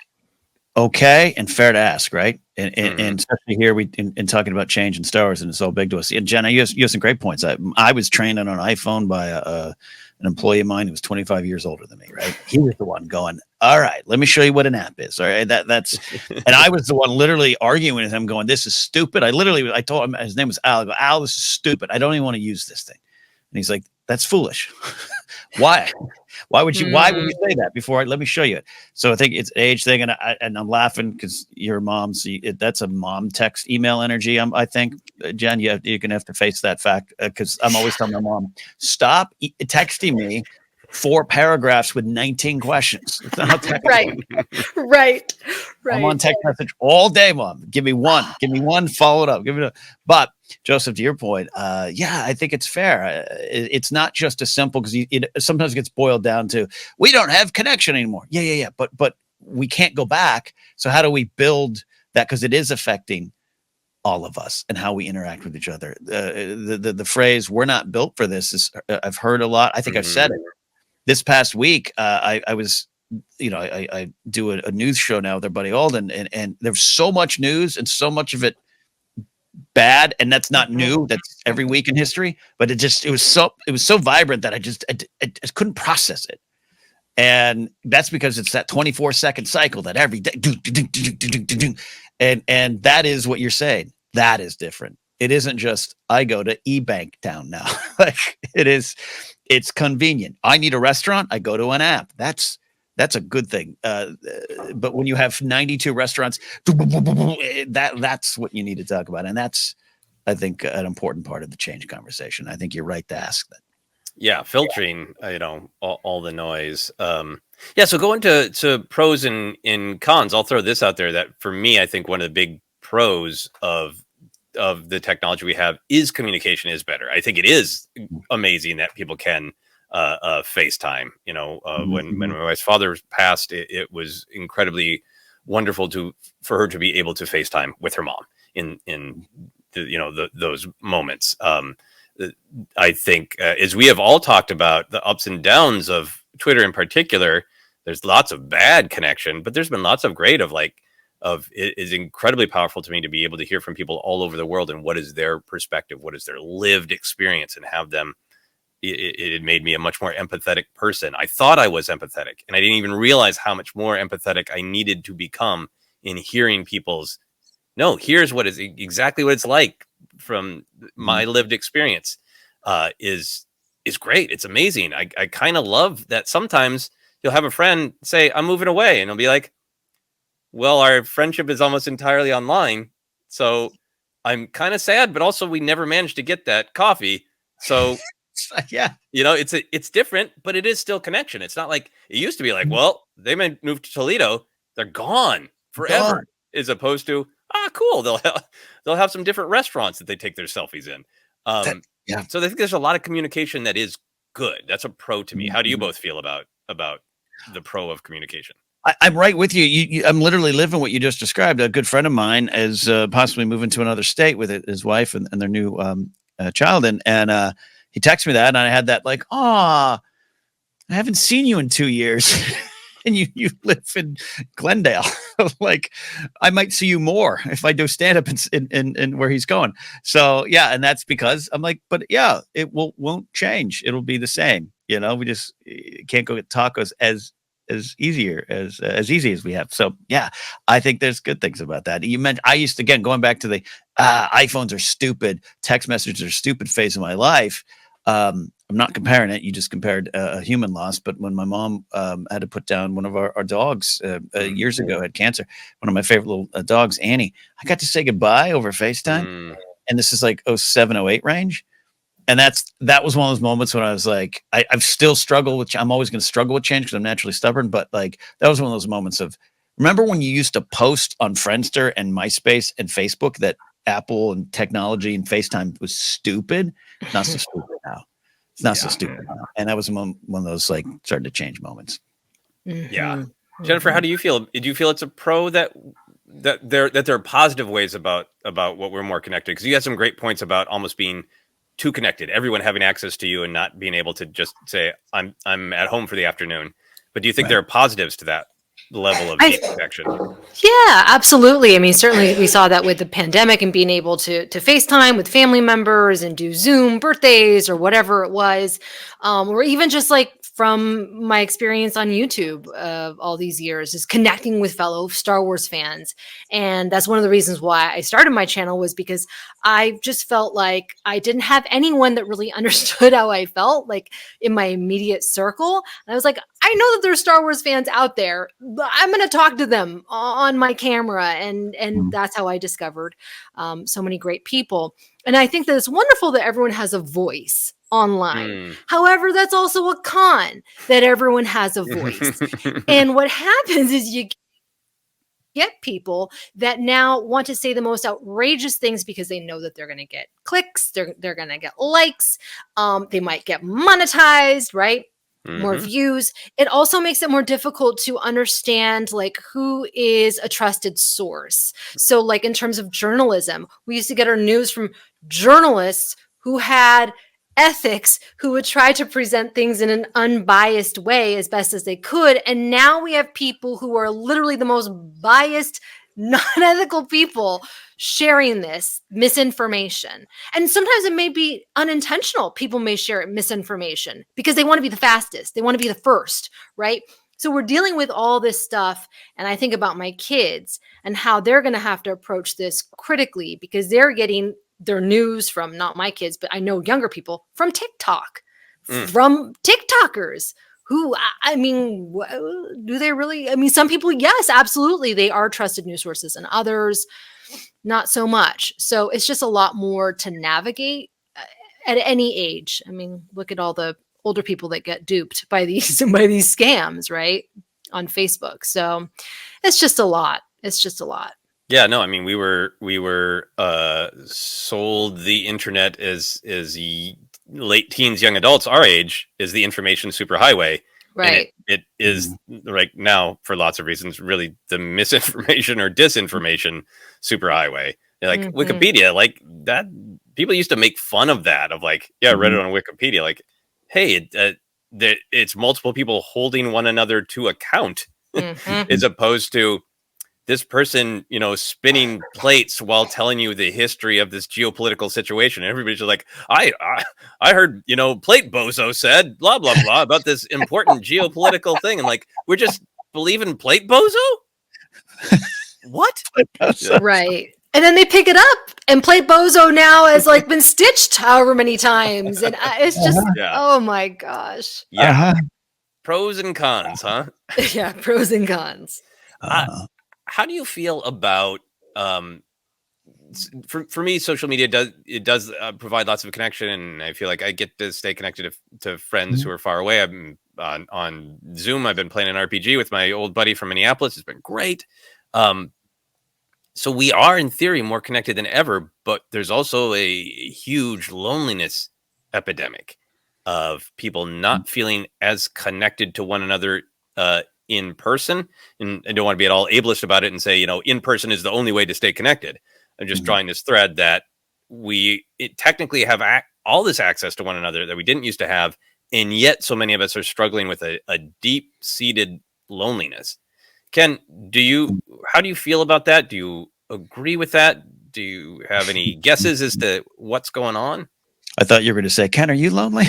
okay and fair to ask, right? And especially here, in talking about change in Star Wars, and it's so big to us. And Jenna, you have some great points. I was trained on an iPhone by an employee of mine who was 25 years older than me, right? He was the one going, all right, let me show you what an app is. All right, that's, and I was the one literally arguing with him, going, this is stupid. I told him, his name was Al. I go, Al, this is stupid. I don't even want to use this thing. And he's like, that's foolish. Why? Why would you say that before? Let me show you it. So I think it's an age thing, and I'm laughing because your mom's that's a mom text email energy. I think, Jen, you're gonna have to face that fact, because I'm always telling my mom, stop texting me 4 paragraphs with 19 questions. It's not how text works. Right. I'm on text message all day, Mom. Give me one. Follow it up. Give it. But Joseph, to your point, I think it's fair. It's not just as simple, because it sometimes gets boiled down to, we don't have connection anymore. Yeah. But we can't go back. So how do we build that? Because it is affecting all of us and how we interact with each other. The phrase "we're not built for this" is I've heard a lot. I think I've said it. this past week, I was, I do a news show now with our buddy Alden, and there's so much news and so much of it bad, and that's not new. That's every week in history, but it was so vibrant that I just couldn't process it. And that's because it's that 24-second cycle that every day, and that is what you're saying. That is different. It isn't just I go to eBank Town now. Like it's convenient. I need a restaurant, I go to an app. That's a good thing. But when you have 92 restaurants, that's what you need to talk about, and that's, I think, an important part of the change conversation. I think you're right to ask that. Yeah, filtering, all the noise. So going to pros and cons, I'll throw this out there that for me, I think one of the big pros of the technology we have is communication is better. I think it is amazing that people can FaceTime. When my wife's father passed, it was incredibly wonderful for her to be able to FaceTime with her mom in those moments. I think, as we have all talked about the ups and downs of Twitter in particular, there's lots of bad connection, but there's been lots of great it is incredibly powerful to me to be able to hear from people all over the world and what is their perspective, what is their lived experience, and have them. It made me a much more empathetic person. I thought I was empathetic, and I didn't even realize how much more empathetic I needed to become in hearing people's, no, here's what is exactly what it's like from my lived experience. Is great. It's amazing. I kind of love that sometimes you'll have a friend say, I'm moving away, and he'll be like, well, our friendship is almost entirely online, so I'm kind of sad, but also we never managed to get that coffee. So yeah, it's different, but it is still connection. It's not like it used to be like, well, they might move to Toledo, they're gone forever, as opposed to, cool, they'll have some different restaurants that they take their selfies in. So I think there's a lot of communication that is good. That's a pro to me. How do you both feel about the pro of communication? I'm right with you. I'm literally living what you just described. A good friend of mine is possibly moving to another state with his wife and their new child, and he texted me that, and I had that like, I haven't seen you in 2 years. And you live in Glendale. Like, I might see you more if I do stand up in where he's going. So yeah, and that's because I'm like, but yeah, it won't change. It'll be the same. We just can't go get tacos as easy as we have. So yeah, I think there's good things about that. You meant I used to, again, going back to the iPhones are stupid, text messages are stupid phase of my life. I'm not comparing it. You just compared a human loss. But when my mom had to put down one of our dogs years ago, had cancer, one of my favorite little dogs, Annie, I got to say goodbye over FaceTime. And this is like 07, 08 range. And that was one of those moments when I was like, I've still struggled with, I'm always going to struggle with change because I'm naturally stubborn. But like, that was one of those moments of, remember when you used to post on Friendster and MySpace and Facebook that Apple and technology and FaceTime was stupid? Not so stupid now. It's not so stupid now. And that was one of those like starting to change moments. Yeah. Jennifer, how do you feel? Do you feel it's a pro that there are positive ways about what we're more connected? Because you had some great points about almost being too connected, everyone having access to you and not being able to just say, I'm at home for the afternoon. But do you think there are positives to that level of deep connection? Yeah, absolutely. I mean, certainly we saw that with the pandemic and being able to FaceTime with family members and do Zoom birthdays or whatever it was, or even just like from my experience on YouTube all these years is connecting with fellow Star Wars fans. And that's one of the reasons why I started my channel, was because I just felt like I didn't have anyone that really understood how I felt, like in my immediate circle. And I was like, I know that there's Star Wars fans out there, but I'm going to talk to them on my camera. And that's how I discovered so many great people. And I think that it's wonderful that everyone has a voice online. However, that's also a con, that everyone has a voice. And what happens is you get people that now want to say the most outrageous things because they know that they're going to get clicks, they're going to get likes, they might get monetized, right? More views. It also makes it more difficult to understand like who is a trusted source. So like in terms of journalism, we used to get our news from journalists who had ethics who would try to present things in an unbiased way as best as they could. And now we have people who are literally the most biased, non-ethical people sharing this misinformation. And sometimes it may be unintentional. People may share misinformation because they want to be the fastest. They want to be the first, right? So we're dealing with all this stuff. And I think about my kids and how they're going to have to approach this critically because they're getting their news from, not my kids, but I know younger people, from TikTok, from TikTokers who, I mean, do they really? I mean, some people, yes, absolutely. They are trusted news sources, and others, not so much. So it's just a lot more to navigate at any age. I mean, look at all the older people that get duped by these scams, right, on Facebook. So it's just a lot. It's just a lot. Yeah, no, I mean, we were sold the internet as late teens, young adults, our age, is the information superhighway. Right. And it is right now, for lots of reasons, really the misinformation or disinformation superhighway. Like Wikipedia, like that. People used to make fun of that. Of like, yeah, I read it on Wikipedia. Like, hey, it's multiple people holding one another to account, as opposed to this person, you know, spinning plates while telling you the history of this geopolitical situation. And everybody's just like, I heard, you know, Plate Bozo said blah, blah, blah about this important geopolitical thing. And like, we're just believing Plate Bozo? What? Right. And then they pick it up and Plate Bozo now has like been stitched however many times. And it's just, oh my gosh. Yeah. Pros and cons, huh? Yeah. Pros and cons. How do you feel about for me, social media does provide lots of connection, and I feel like I get to stay connected to friends who are far away. I'm on Zoom. I've been playing an RPG with my old buddy from Minneapolis. It's been great. So we are, in theory, more connected than ever, but there's also a huge loneliness epidemic of people not feeling as connected to one another in person. And I don't want to be at all ableist about it and say, you know, in person is the only way to stay connected. I'm just drawing this thread that we technically have all this access to one another that we didn't used to have. And yet so many of us are struggling with a deep-seated loneliness. Ken, how do you feel about that? Do you agree with that? Do you have any guesses as to what's going on? I thought you were going to say, Ken, are you lonely?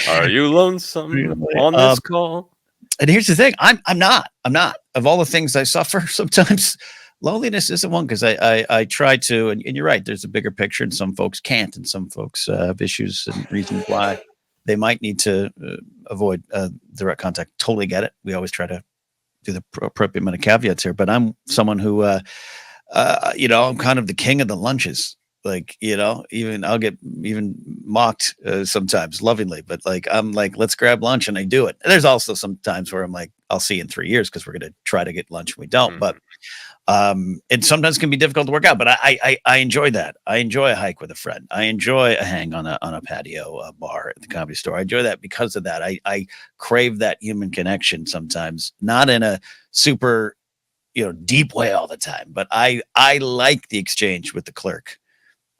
Are you lonesome on this call? And here's the thing. I'm not. Of all the things I suffer, sometimes loneliness isn't one, because I try to, and you're right, there's a bigger picture, and some folks can't, and some folks have issues and reasons why they might need to avoid direct contact. Totally get it. We always try to do the appropriate amount of caveats here, but I'm someone who, you know, I'm kind of the king of the lunches. Like, you know, I'll get mocked sometimes lovingly, but like, I'm like, let's grab lunch, and I do it. And there's also some times where I'm like, I'll see you in 3 years, because we're going to try to get lunch and we don't. But it sometimes can be difficult to work out, but I enjoy that. I enjoy a hike with a friend. I enjoy a hang on a patio bar at the Comedy Store. I enjoy that because of that. I crave that human connection sometimes, not in a super, you know, deep way all the time, but I like the exchange with the clerk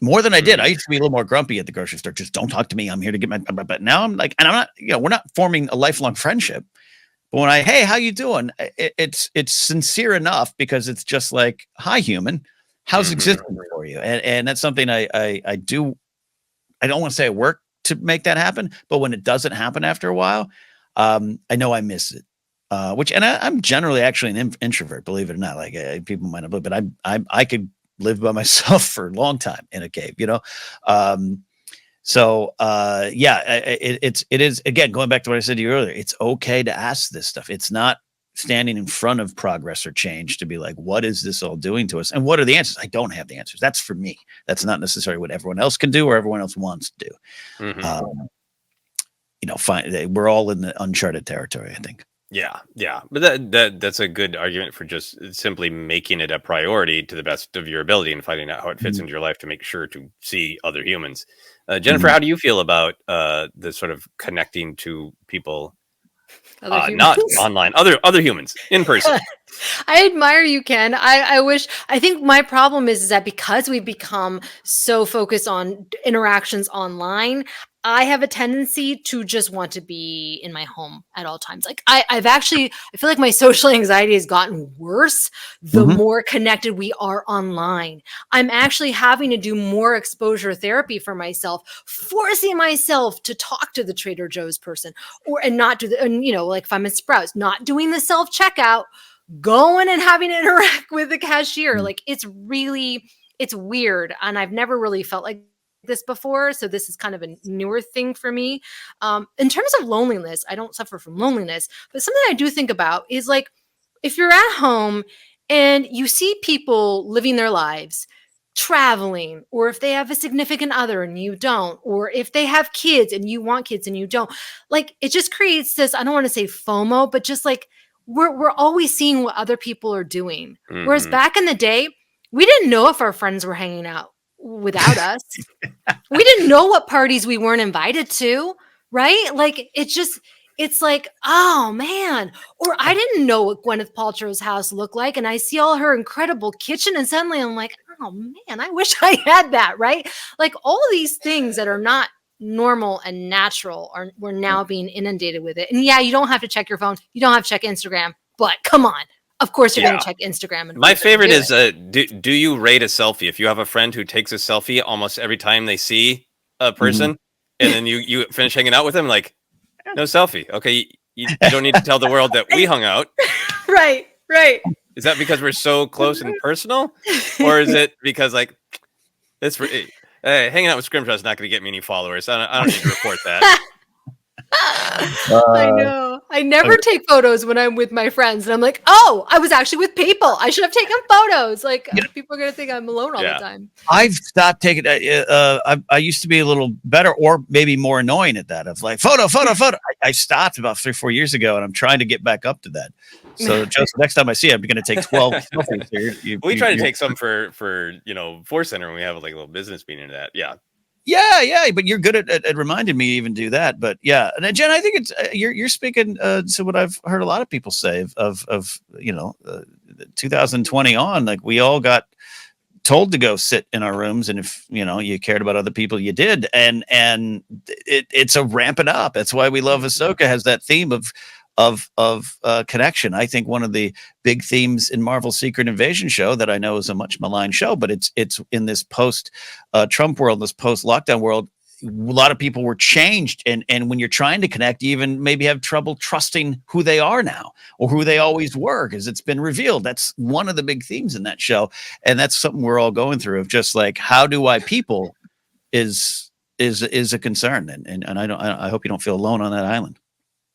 more than I did. I used to be a little more grumpy at the grocery store. Just don't talk to me. I'm here to get my, but now I'm like, and I'm not, you know, we're not forming a lifelong friendship. But when hey, how you doing? It's sincere enough, because it's just like, hi, human, how's existing for you? And that's something I do. I don't want to say I work to make that happen, but when it doesn't happen after a while, I know I miss it. I'm generally actually an introvert, believe it or not. Like people might not believe, but I could live by myself for a long time in a cave, you know? It is, again, going back to what I said to you earlier, it's okay to ask this stuff. It's not standing in front of progress or change to be like, what is this all doing to us? And what are the answers? I don't have the answers. That's for me. That's not necessarily what everyone else can do or everyone else wants to do. You know, we're all in the uncharted territory, I think. Yeah. But that's a good argument for just simply making it a priority to the best of your ability and finding out how it fits into your life to make sure to see other humans. Jennifer, how do you feel about the sort of connecting to people, not online, other humans in person? I admire you, Ken. I think my problem is that because we've become so focused on interactions online, I have a tendency to just want to be in my home at all times. Like I feel like my social anxiety has gotten worse the Mhm. more connected we are online. I'm actually having to do more exposure therapy for myself, forcing myself to talk to the Trader Joe's person and not do and like if I'm in Sprouts, not doing the self checkout, going and having to interact with the cashier. Like it's weird. And I've never really felt like this before. So this is kind of a newer thing for me. In terms of loneliness, I don't suffer from loneliness, but something I do think about is like, if you're at home and you see people living their lives, traveling, or if they have a significant other and you don't, or if they have kids and you want kids and you don't, like it just creates this, I don't want to say FOMO, but just like we're always seeing what other people are doing. Whereas Mhm. back in the day, we didn't know if our friends were hanging out without us. We didn't know what parties we weren't invited to, right? Like it's like, oh man. Or I didn't know what Gwyneth Paltrow's house looked like. And I see all her incredible kitchen, and suddenly I'm like, oh man, I wish I had that, right? Like all these things that are not normal and natural are we're now being inundated with it. And yeah, you don't have to check your phone, you don't have to check Instagram, but come on. Of course you're Yeah. gonna check Instagram and My Facebook and favorite do is it. do you rate a selfie? If you have a friend who takes a selfie almost every time they see a Mhm. person, and then you finish hanging out with them, like no selfie. Okay, you don't need to tell the world that we hung out. Right, right. Is that because we're so close and personal, or is it because like it's hanging out with Scrimshaw is not going to get me any followers? I don't need to report that. I Uh, know. I never take photos when I'm with my friends, and I'm like, "Oh, I was actually with people. I should have taken photos." Like people are gonna think I'm alone all the Yeah. time. I've stopped taking. I used to be a little better, or maybe more annoying at that. Of like photo, photo, photo. I stopped about 3-4 years ago, and I'm trying to get back up to that. So, Joseph, next time I see you, I'm going to take 12 selfies. Here. We try to take some for ForceCenter when we have like a little business meeting into that. Yeah. Yeah, but you're good at reminding me to even do that. But yeah, and Jen, I think it's you're speaking to what I've heard a lot of people say of 2020 on. Like we all got told to go sit in our rooms, and if you cared about other people, you did, and it's a ramping up. That's why we love Ahsoka, has that theme of connection. I think one of the big themes in Marvel's Secret Invasion show that I know is a much maligned show, but it's in this post Trump world, this post lockdown world. A lot of people were changed, and when you're trying to connect, you even maybe have trouble trusting who they are now or who they always were, because it's been revealed. That's one of the big themes in that show, and that's something we're all going through, of just like, how do I people is a concern, and I hope you don't feel alone on that island.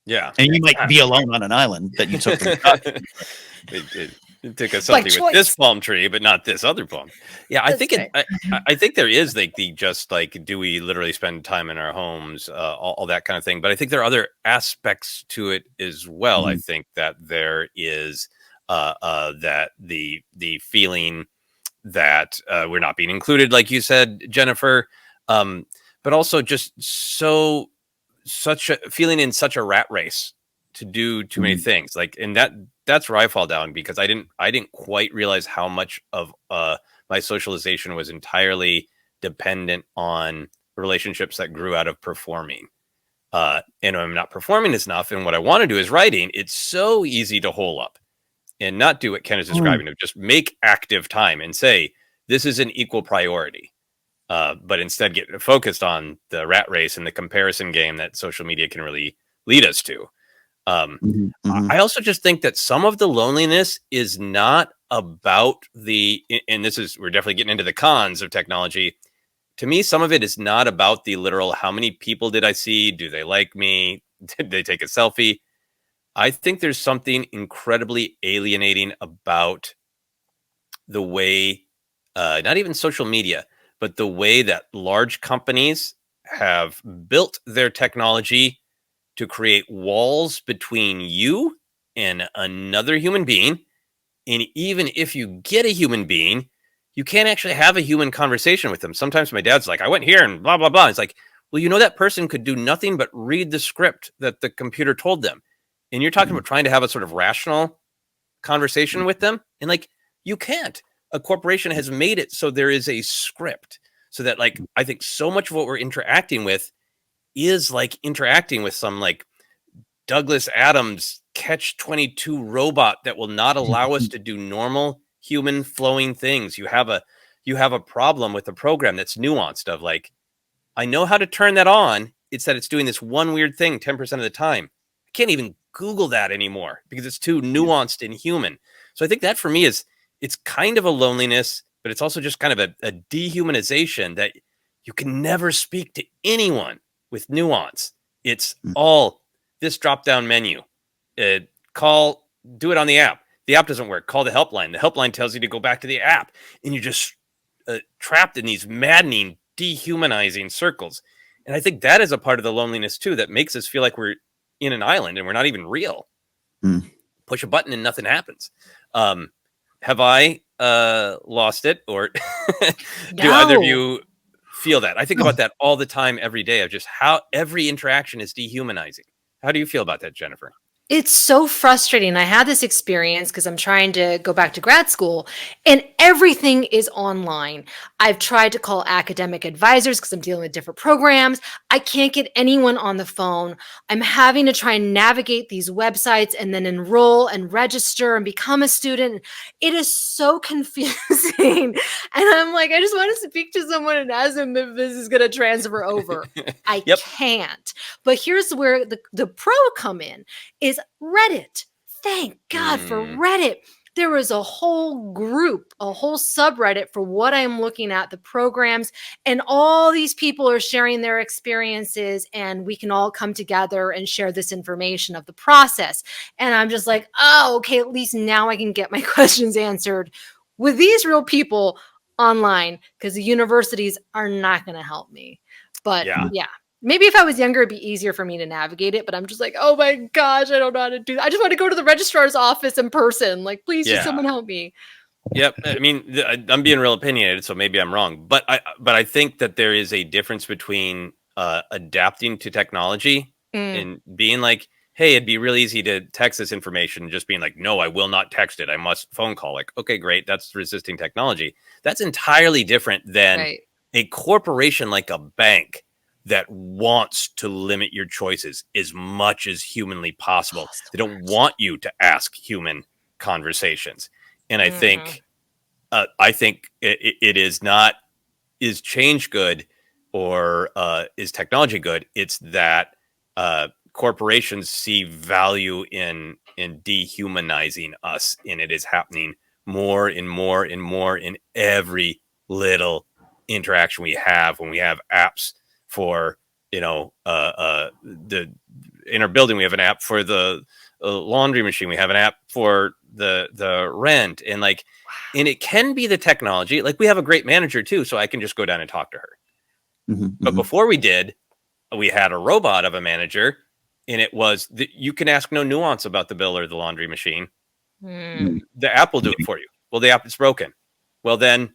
Yeah. And you might be alone on an island that you took from the It took a By selfie with this choice. palm tree, but not this other palm. Yeah, I That's think right. I think there is like the just like, do we literally spend time in our homes, all that kind of thing. But I think there are other aspects to it as well. I Mhm. think that there is that the feeling that we're not being included, like you said, Jennifer, but also just such a feeling in such a rat race to do too many Mhm. things, like, and that's where I fall down, because I didn't quite realize how much of my socialization was entirely dependent on relationships that grew out of performing, and I'm not performing enough, and what I want to do is writing. It's so easy to hole up and not do what Ken is Mm. describing, of just make active time and say this is an equal priority, but instead get focused on the rat race and the comparison game that social media can really lead us to. Um, Mhm. Mhm. I also just think that some of the loneliness is not about and this is, we're definitely getting into the cons of technology. To me, some of it is not about the literal, how many people did I see? Do they like me? Did they take a selfie? I think there's something incredibly alienating about the way, not even social media, but the way that large companies have built their technology to create walls between you and another human being. And even if you get a human being, you can't actually have a human conversation with them. Sometimes my dad's like, I went here and blah, blah, blah. It's like, well, that person could do nothing but read the script that the computer told them. And you're talking Mhm. about trying to have a sort of rational conversation with them, and like you can't. A corporation has made it so there is a script, so that like I think so much of what we're interacting with is like interacting with some like Douglas Adams catch-22 robot that will not allow us to do normal human flowing things. You have a problem with a program that's nuanced of like, I know how to turn that on. It's that it's doing this one weird thing 10% of the time. I can't even Google that anymore because it's too nuanced and human. So I think that for me it's kind of a loneliness, but it's also just kind of a dehumanization that you can never speak to anyone with nuance. It's all this drop-down menu. Do it on the app. The app doesn't work. Call the helpline. The helpline tells you to go back to the app, and you're just trapped in these maddening, dehumanizing circles. And I think that is a part of the loneliness too that makes us feel like we're in an island and we're not even real. Push a button and nothing happens. Have I lost it, or do either of you feel that? I think about that all the time, every day, of just how every interaction is dehumanizing. How do you feel about that, Jennifer? It's so frustrating. I had this experience because I'm trying to go back to grad school and everything is online. I've tried to call academic advisors because I'm dealing with different programs. I can't get anyone on the phone. I'm having to try and navigate these websites and then enroll and register and become a student. It is so confusing. And I'm like, I just want to speak to someone and ask them if this is going to transfer over. I can't. But here's where the pro come in is Reddit. Thank God for Reddit. There was a whole group, a whole subreddit for what I'm looking at, the programs, and all these people are sharing their experiences, and we can all come together and share this information of the process. And I'm just like, oh, okay, at least now I can get my questions answered with these real people online, because the universities are not going to help me. But yeah. Maybe if I was younger, it'd be easier for me to navigate it. But I'm just like, oh my gosh, I don't know how to do that. I just want to go to the registrar's office in person. Like, please, just someone help me. Yep. I mean, I'm being real opinionated, so maybe I'm wrong. But I think that there is a difference between adapting to technology and being like, hey, it'd be really easy to text this information, and just being like, no, I will not text it. I must phone call. Like, okay, great. That's resisting technology. That's entirely different than a corporation like a bank that wants to limit your choices as much as humanly possible. They don't want you to ask human conversations. And I think it is not, is change good or is technology good? It's that corporations see value in dehumanizing us, and it is happening more and more and more in every little interaction we have. When we have apps for, in our building, we have an app for the laundry machine. We have an app for the rent, and like, and it can be the technology. Like, we have a great manager too, so I can just go down and talk to her. But before we had a robot of a manager, and it was you can ask no nuance about the bill or the laundry machine. The app will do it for you. Well, the app is broken. Well, then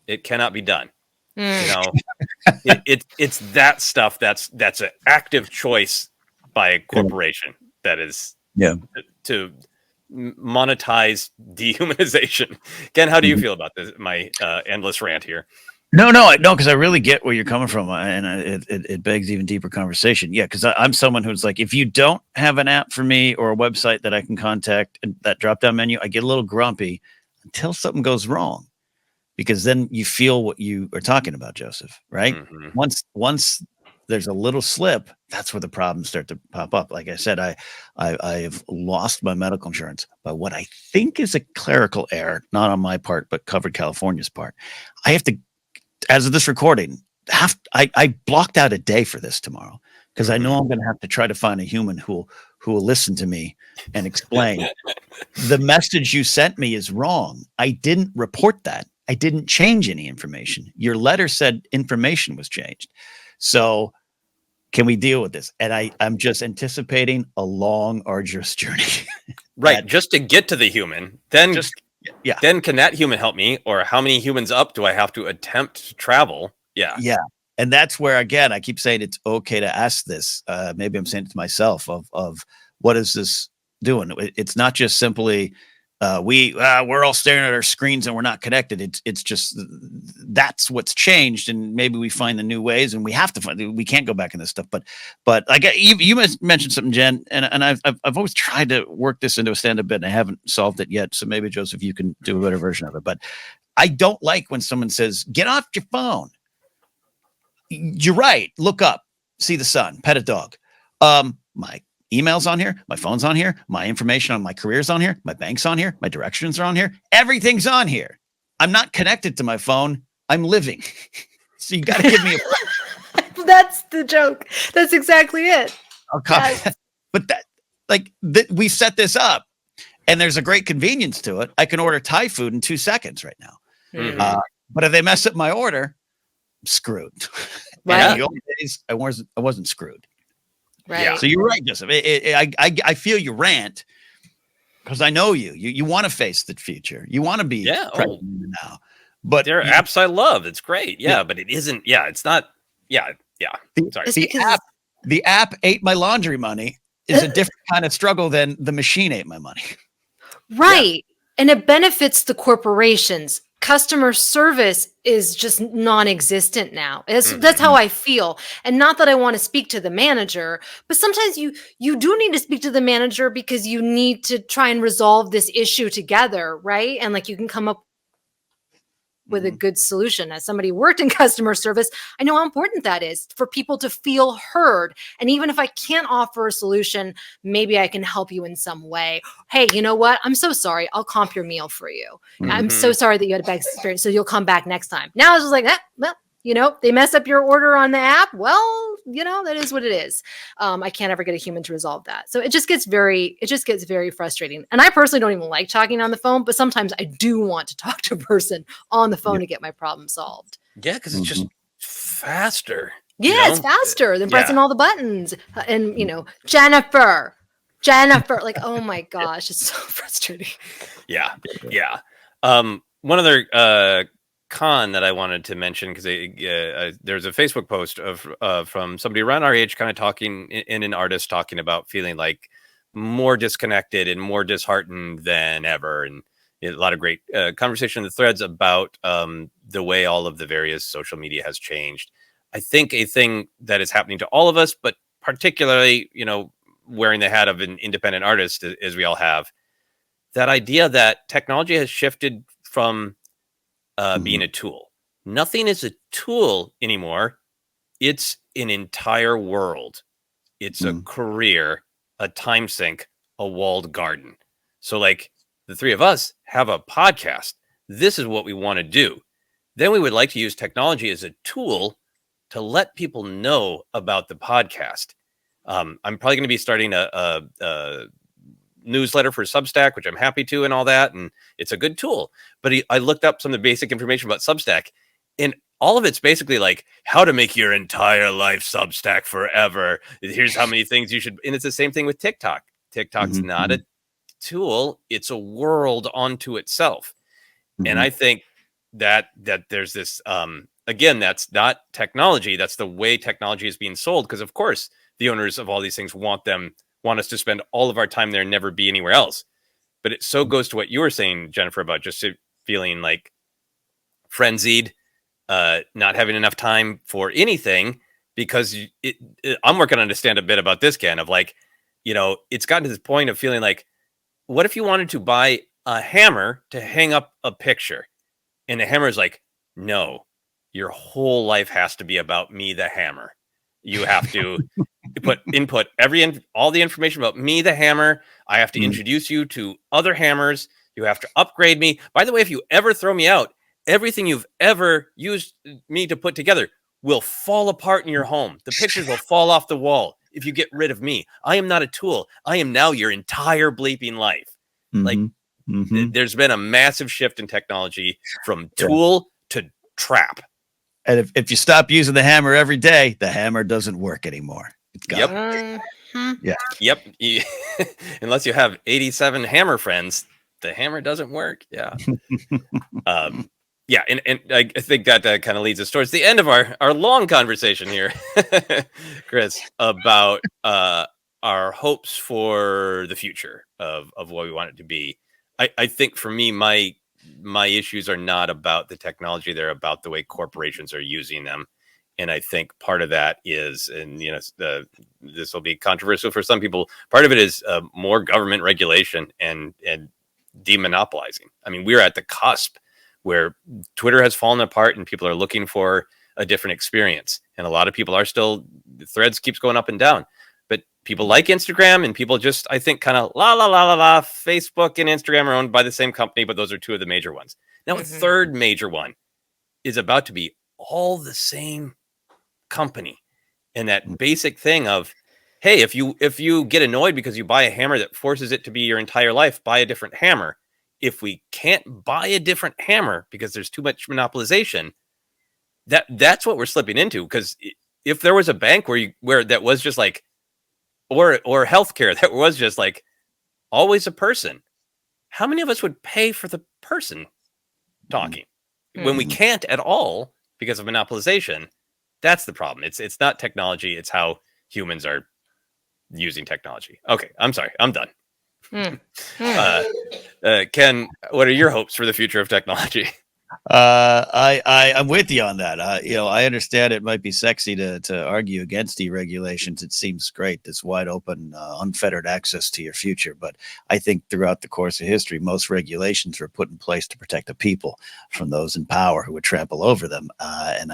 it cannot be done. It's that stuff that's an active choice by a corporation that is to monetize dehumanization. Ken, how do you feel about this? My endless rant here. No, because I really get where you're coming from, and it begs even deeper conversation. Yeah, because I'm someone who's like, if you don't have an app for me or a website that I can contact, and that drop-down menu, I get a little grumpy until something goes wrong. Because then you feel what you are talking about, Joseph, right? Once there's a little slip, that's where the problems start to pop up. Like I said, I've lost my medical insurance by what I think is a clerical error, not on my part, but Covered California's part. I have to, as of this recording, I blocked out a day for this tomorrow because I know I'm going to have to try to find a human who will listen to me and explain the message you sent me is wrong. I didn't report that. I didn't change any information. Your letter said information was changed. So can we deal with this? And I'm just anticipating a long, arduous journey. Right. Just to get to the human. Then then can that human help me? Or how many humans up do I have to attempt to travel? Yeah. And that's where, again, I keep saying it's okay to ask this. Maybe I'm saying it to myself of what is this doing? It's not just simply we're all staring at our screens and we're not connected. It's just that's what's changed, and maybe we find the new ways, and we have to find. We can't go back in this stuff, but like you mentioned something, Jen, and I've always tried to work this into a stand-up bit, and I haven't solved it yet. So maybe Joseph, you can do a better version of it. But I don't like when someone says, "Get off your phone." You're right. Look up, see the sun, pet a dog. My email's on here, my phone's on here, my information on my career's on here, my bank's on here, my directions are on here, everything's on here. I'm not connected to my phone. I'm living. So you got to give me a That's the joke. That's exactly it. yes. But we set this up, and there's a great convenience to it. I can order Thai food in 2 seconds right now. Mm-hmm. But if they mess up my order, I'm screwed. Right. In the old days, I wasn't screwed. Right. Yeah. So you're right, Joseph. I feel you rant because I know you. You want to face the future. You want to be present now. But there are apps I love. It's great. Yeah, but it isn't. Yeah, it's not. Yeah. Sorry. The app ate my laundry money is a different kind of struggle than the machine ate my money. Right. Yeah. And it benefits the corporations. Customer service is just non-existent now. That's how I feel. And not that I want to speak to the manager, but sometimes you do need to speak to the manager because you need to try and resolve this issue together, right? And like you can come up with a good solution. As somebody who worked in customer service, I know how important that is for people to feel heard. And even if I can't offer a solution, maybe I can help you in some way. Hey, you know what? I'm so sorry. I'll comp your meal for you. I'm so sorry that you had a bad experience. So you'll come back next time. Now it's just like, well, they mess up your order on the app. Well, that is what it is. I can't ever get a human to resolve that. So it just gets very frustrating. And I personally don't even like talking on the phone, but sometimes I do want to talk to a person on the phone to get my problem solved. Yeah, because it's just faster. Yeah, it's faster than pressing all the buttons. And, Jennifer, like, oh my gosh, it's so frustrating. Yeah. One other con that I wanted to mention, because there's a Facebook post from somebody around our age kind of talking in an artist talking about feeling like more disconnected and more disheartened than ever, and a lot of great conversation in the threads about the way all of the various social media has changed. I think a thing that is happening to all of us, but particularly wearing the hat of an independent artist, as we all have, that idea that technology has shifted from being a tool. Nothing is a tool anymore. It's an entire world. It's a career, a time sink, a walled garden. So like the three of us have a podcast. This is what we want to do. Then we would like to use technology as a tool to let people know about the podcast. I'm probably going to be starting a newsletter for Substack, which I'm happy to, and all that, and it's a good tool. But I looked up some of the basic information about Substack, and all of it's basically like how to make your entire life Substack forever. Here's how many things you should, and it's the same thing with TikTok. TikTok's not a tool; it's a world unto itself. And I think that there's this again, that's not technology. That's the way technology is being sold, because of course the owners of all these things want us to spend all of our time there and never be anywhere else. But it so goes to what you were saying, Jennifer, about just feeling like frenzied, not having enough time for anything, because I'm working on a stand-up bit about this, Ken, of like, it's gotten to this point of feeling like, what if you wanted to buy a hammer to hang up a picture? And the hammer is like, no, your whole life has to be about me, the hammer. You have to input all the information about me, the hammer. I have to introduce you to other hammers. You have to upgrade me. By the way, if you ever throw me out, everything you've ever used me to put together will fall apart in your home. The pictures will fall off the wall if you get rid of me. I am not a tool. I am now your entire bleeping life. Like there's been a massive shift in technology from tool to trap. And if you stop using the hammer every day, the hammer doesn't work anymore. Yep. Unless you have 87 hammer friends, the hammer doesn't work. Yeah. And I think that kind of leads us towards the end of our long conversation here, Chris, about our hopes for the future of what we want it to be. I think for me, my issues are not about the technology; they're about the way corporations are using them. And I think part of that is, and this will be controversial for some people. Part of it is more government regulation and demonopolizing. I mean, we're at the cusp where Twitter has fallen apart, and people are looking for a different experience. And a lot of people are still, the threads keeps going up and down. But people like Instagram, and people just, I think, kind of la la la la la. Facebook and Instagram are owned by the same company, but those are two of the major ones. Now, a third major one is about to be all the same company. And that basic thing of, hey, if you get annoyed because you buy a hammer that forces it to be your entire life, buy a different hammer. If we can't buy a different hammer because there's too much monopolization, that's what we're slipping into. Because if there was a bank where that was just like, or healthcare that was just like always a person, how many of us would pay for the person talking when we can't at all because of monopolization? That's the problem. It's not technology. It's how humans are using technology. Okay, I'm sorry. I'm done. Ken, what are your hopes for the future of technology? I'm with you on that. I understand it might be sexy to argue against deregulations. It seems great, this wide open, unfettered access to your future. But I think throughout the course of history, most regulations were put in place to protect the people from those in power who would trample over them. And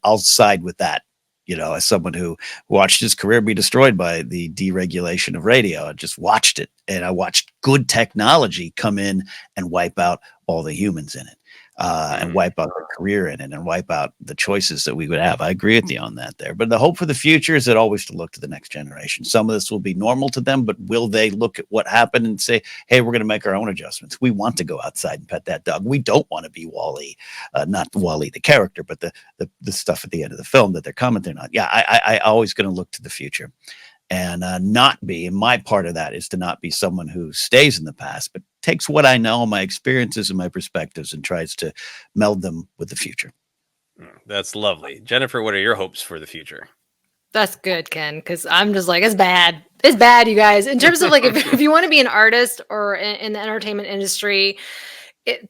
I'll side with that. As someone who watched his career be destroyed by the deregulation of radio, I just watched it, and I watched good technology come in and wipe out all the humans in it. And wipe out their career in it, and wipe out the choices that we would have. I agree with you on that there. But the hope for the future is that always to look to the next generation. Some of this will be normal to them, but will they look at what happened and say, hey, we're going to make our own adjustments? We want to go outside and pet that dog. We don't want to be Wall-E, not Wall-E the character, but the stuff at the end of the film that they're commenting on. Yeah, I always going to look to the future. And not be, and my part of that is to not be someone who stays in the past, but takes what I know, my experiences and my perspectives, and tries to meld them with the future. That's lovely. Jennifer, what are your hopes for the future? That's good, Ken, because I'm just like, it's bad. It's bad, you guys. In terms of like, if you want to be an artist or in the entertainment industry,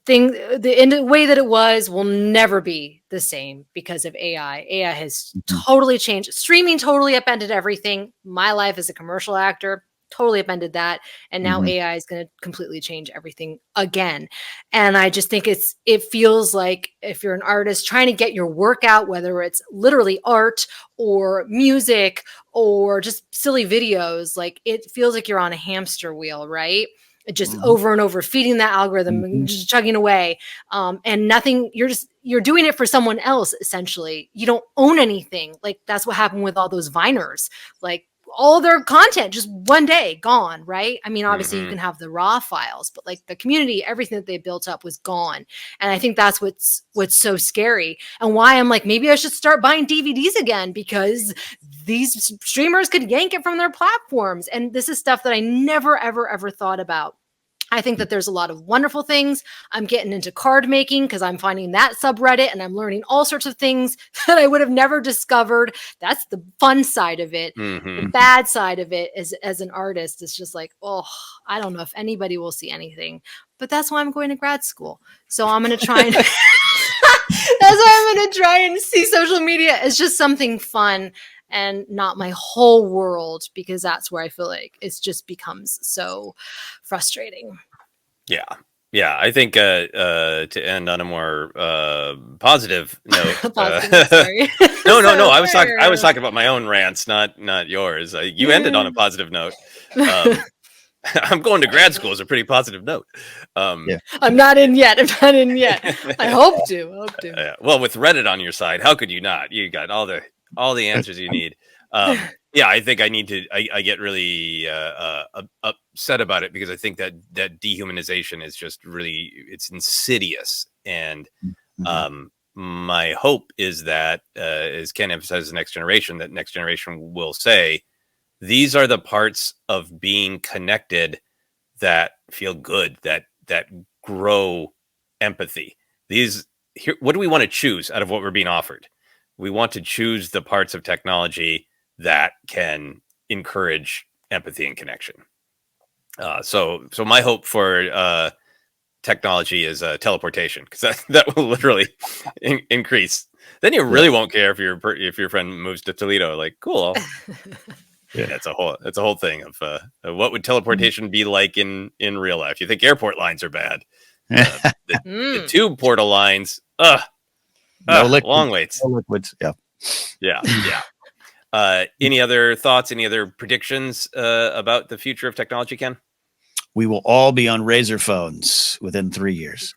the way that it was will never be the same because of AI. AI has totally changed. Streaming totally upended everything. My life as a commercial actor totally upended that. And now AI is going to completely change everything again. And I just think it feels like if you're an artist trying to get your work out, whether it's literally art or music or just silly videos, like it feels like you're on a hamster wheel, right? Just over and over, feeding that algorithm and just chugging away. And nothing, you're doing it for someone else, essentially. You don't own anything. Like that's what happened with all those Viners. Like all their content just one day gone, right? I mean, obviously you can have the raw files, but like the community, everything that they built up was gone. And I think that's what's so scary and why I'm like, maybe I should start buying DVDs again, because these streamers could yank it from their platforms. And this is stuff that I never, ever, ever thought about. I think that there's a lot of wonderful things. I'm getting into card making because I'm finding that subreddit and I'm learning all sorts of things that I would have never discovered. That's the fun side of it. The bad side of it is, as an artist, is just like, oh, I don't know if anybody will see anything, but that's why I'm going to grad school. So I'm going to try and that's why I'm going to try and see social media as just something fun and not my whole world, because that's where I feel like it just becomes so frustrating. Yeah. I think to end on a more positive note. Sorry. No. I was talking about my own rants, not yours. You ended on a positive note. I'm going to grad school is a pretty positive note. I'm not in yet. I hope to. Well, with Reddit on your side, how could you not? You got all the answers you need. I think I need to. I get really upset about it because I think that dehumanization is just really, it's insidious. And my hope is that, as Ken emphasizes, next generation, that next generation will say, these are the parts of being connected that feel good, that grow empathy. What do we want to choose out of what we're being offered? We want to choose the parts of technology that can encourage empathy and connection. So my hope for technology is teleportation, because that will literally increase. Then you really won't care if your friend moves to Toledo. Like, cool. It's a whole thing of what would teleportation be like in real life. You think airport lines are bad? The tube portal lines, long waits. No liquids. Yeah. Any other thoughts? Any other predictions about the future of technology, Ken? We will all be on Razor phones within 3 years.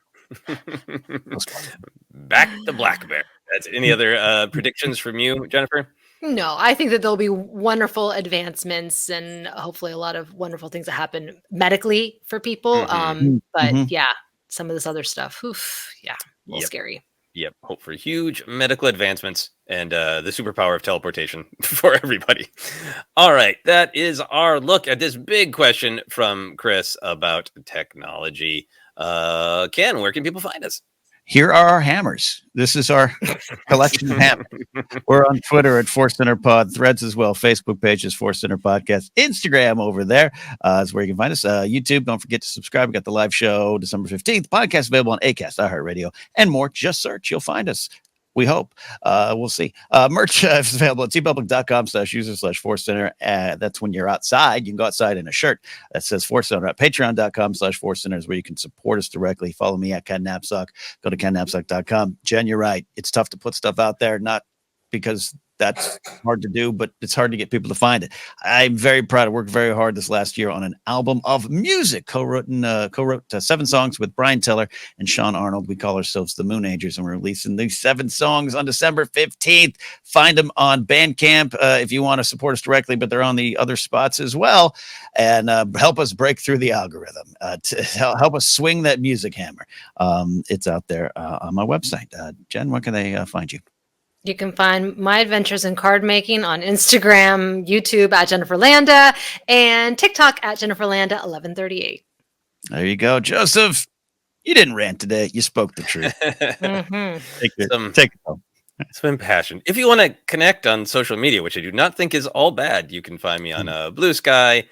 Back to BlackBerry. That's any other predictions from you, Jennifer? No, I think that there'll be wonderful advancements and hopefully a lot of wonderful things that happen medically for people. But yeah, some of this other stuff, a little scary. Yep. Hope for huge medical advancements and the superpower of teleportation for everybody. All right. That is our look at this big question from Chris about technology. Ken, where can people find us? Here are our hammers. This is our collection of hammers. We're on Twitter at ForceCenter Pod, Threads as well. Facebook page is ForceCenter Podcast. Instagram over there is where you can find us. YouTube, don't forget to subscribe. We got the live show December 15th. Podcast available on Acast, iHeartRadio, and more. Just search. You'll find us. We hope. We'll see. Merch is available at tpublic.com/user/ForceCenter. That's when you're outside. You can go outside in a shirt that says ForceCenter. At patreon.com/ForceCenter is where you can support us directly. Follow me at Ken Napzok. Go to kennapzok.com. Jen, you're right. It's tough to put stuff out there, not because that's hard to do, but it's hard to get people to find it. I'm very proud. I worked very hard this last year on an album of music. Co-wrote 7 songs with Brian Tiller and Sean Arnold. We call ourselves the Moon Agers, and we're releasing these 7 songs on December 15th. Find them on Bandcamp if you want to support us directly, but they're on the other spots as well. And help us break through the algorithm to help us swing that music hammer. It's out there on my website. Jen, where can they find you? You can find my adventures in card making on Instagram, YouTube at Jennifer Landa, and TikTok at Jennifer Landa 1138. There you go. Joseph, you didn't rant today. You spoke the truth. Take it home. Some passion. If you want to connect on social media, which I do not think is all bad, you can find me on Blue Sky,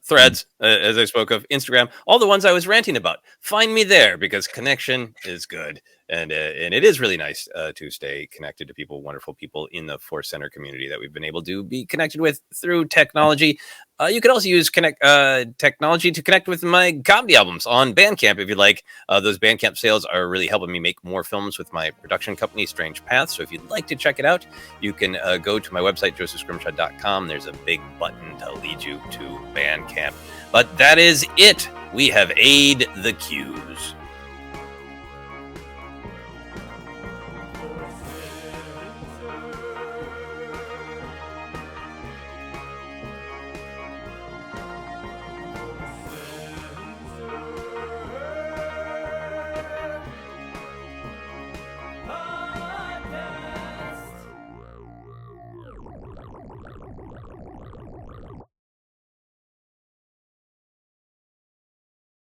Threads, as I spoke of, Instagram, all the ones I was ranting about. Find me there because connection is good. And it is really nice to stay connected to people, wonderful people in the ForceCenter community that we've been able to be connected with through technology. You can also use technology to connect with my comedy albums on Bandcamp if you'd like. Those Bandcamp sales are really helping me make more films with my production company, Strange Paths. So if you'd like to check it out, you can go to my website, josephscrimshaw.com. There's a big button to lead you to Bandcamp. But that is it. We have Aid the Cues.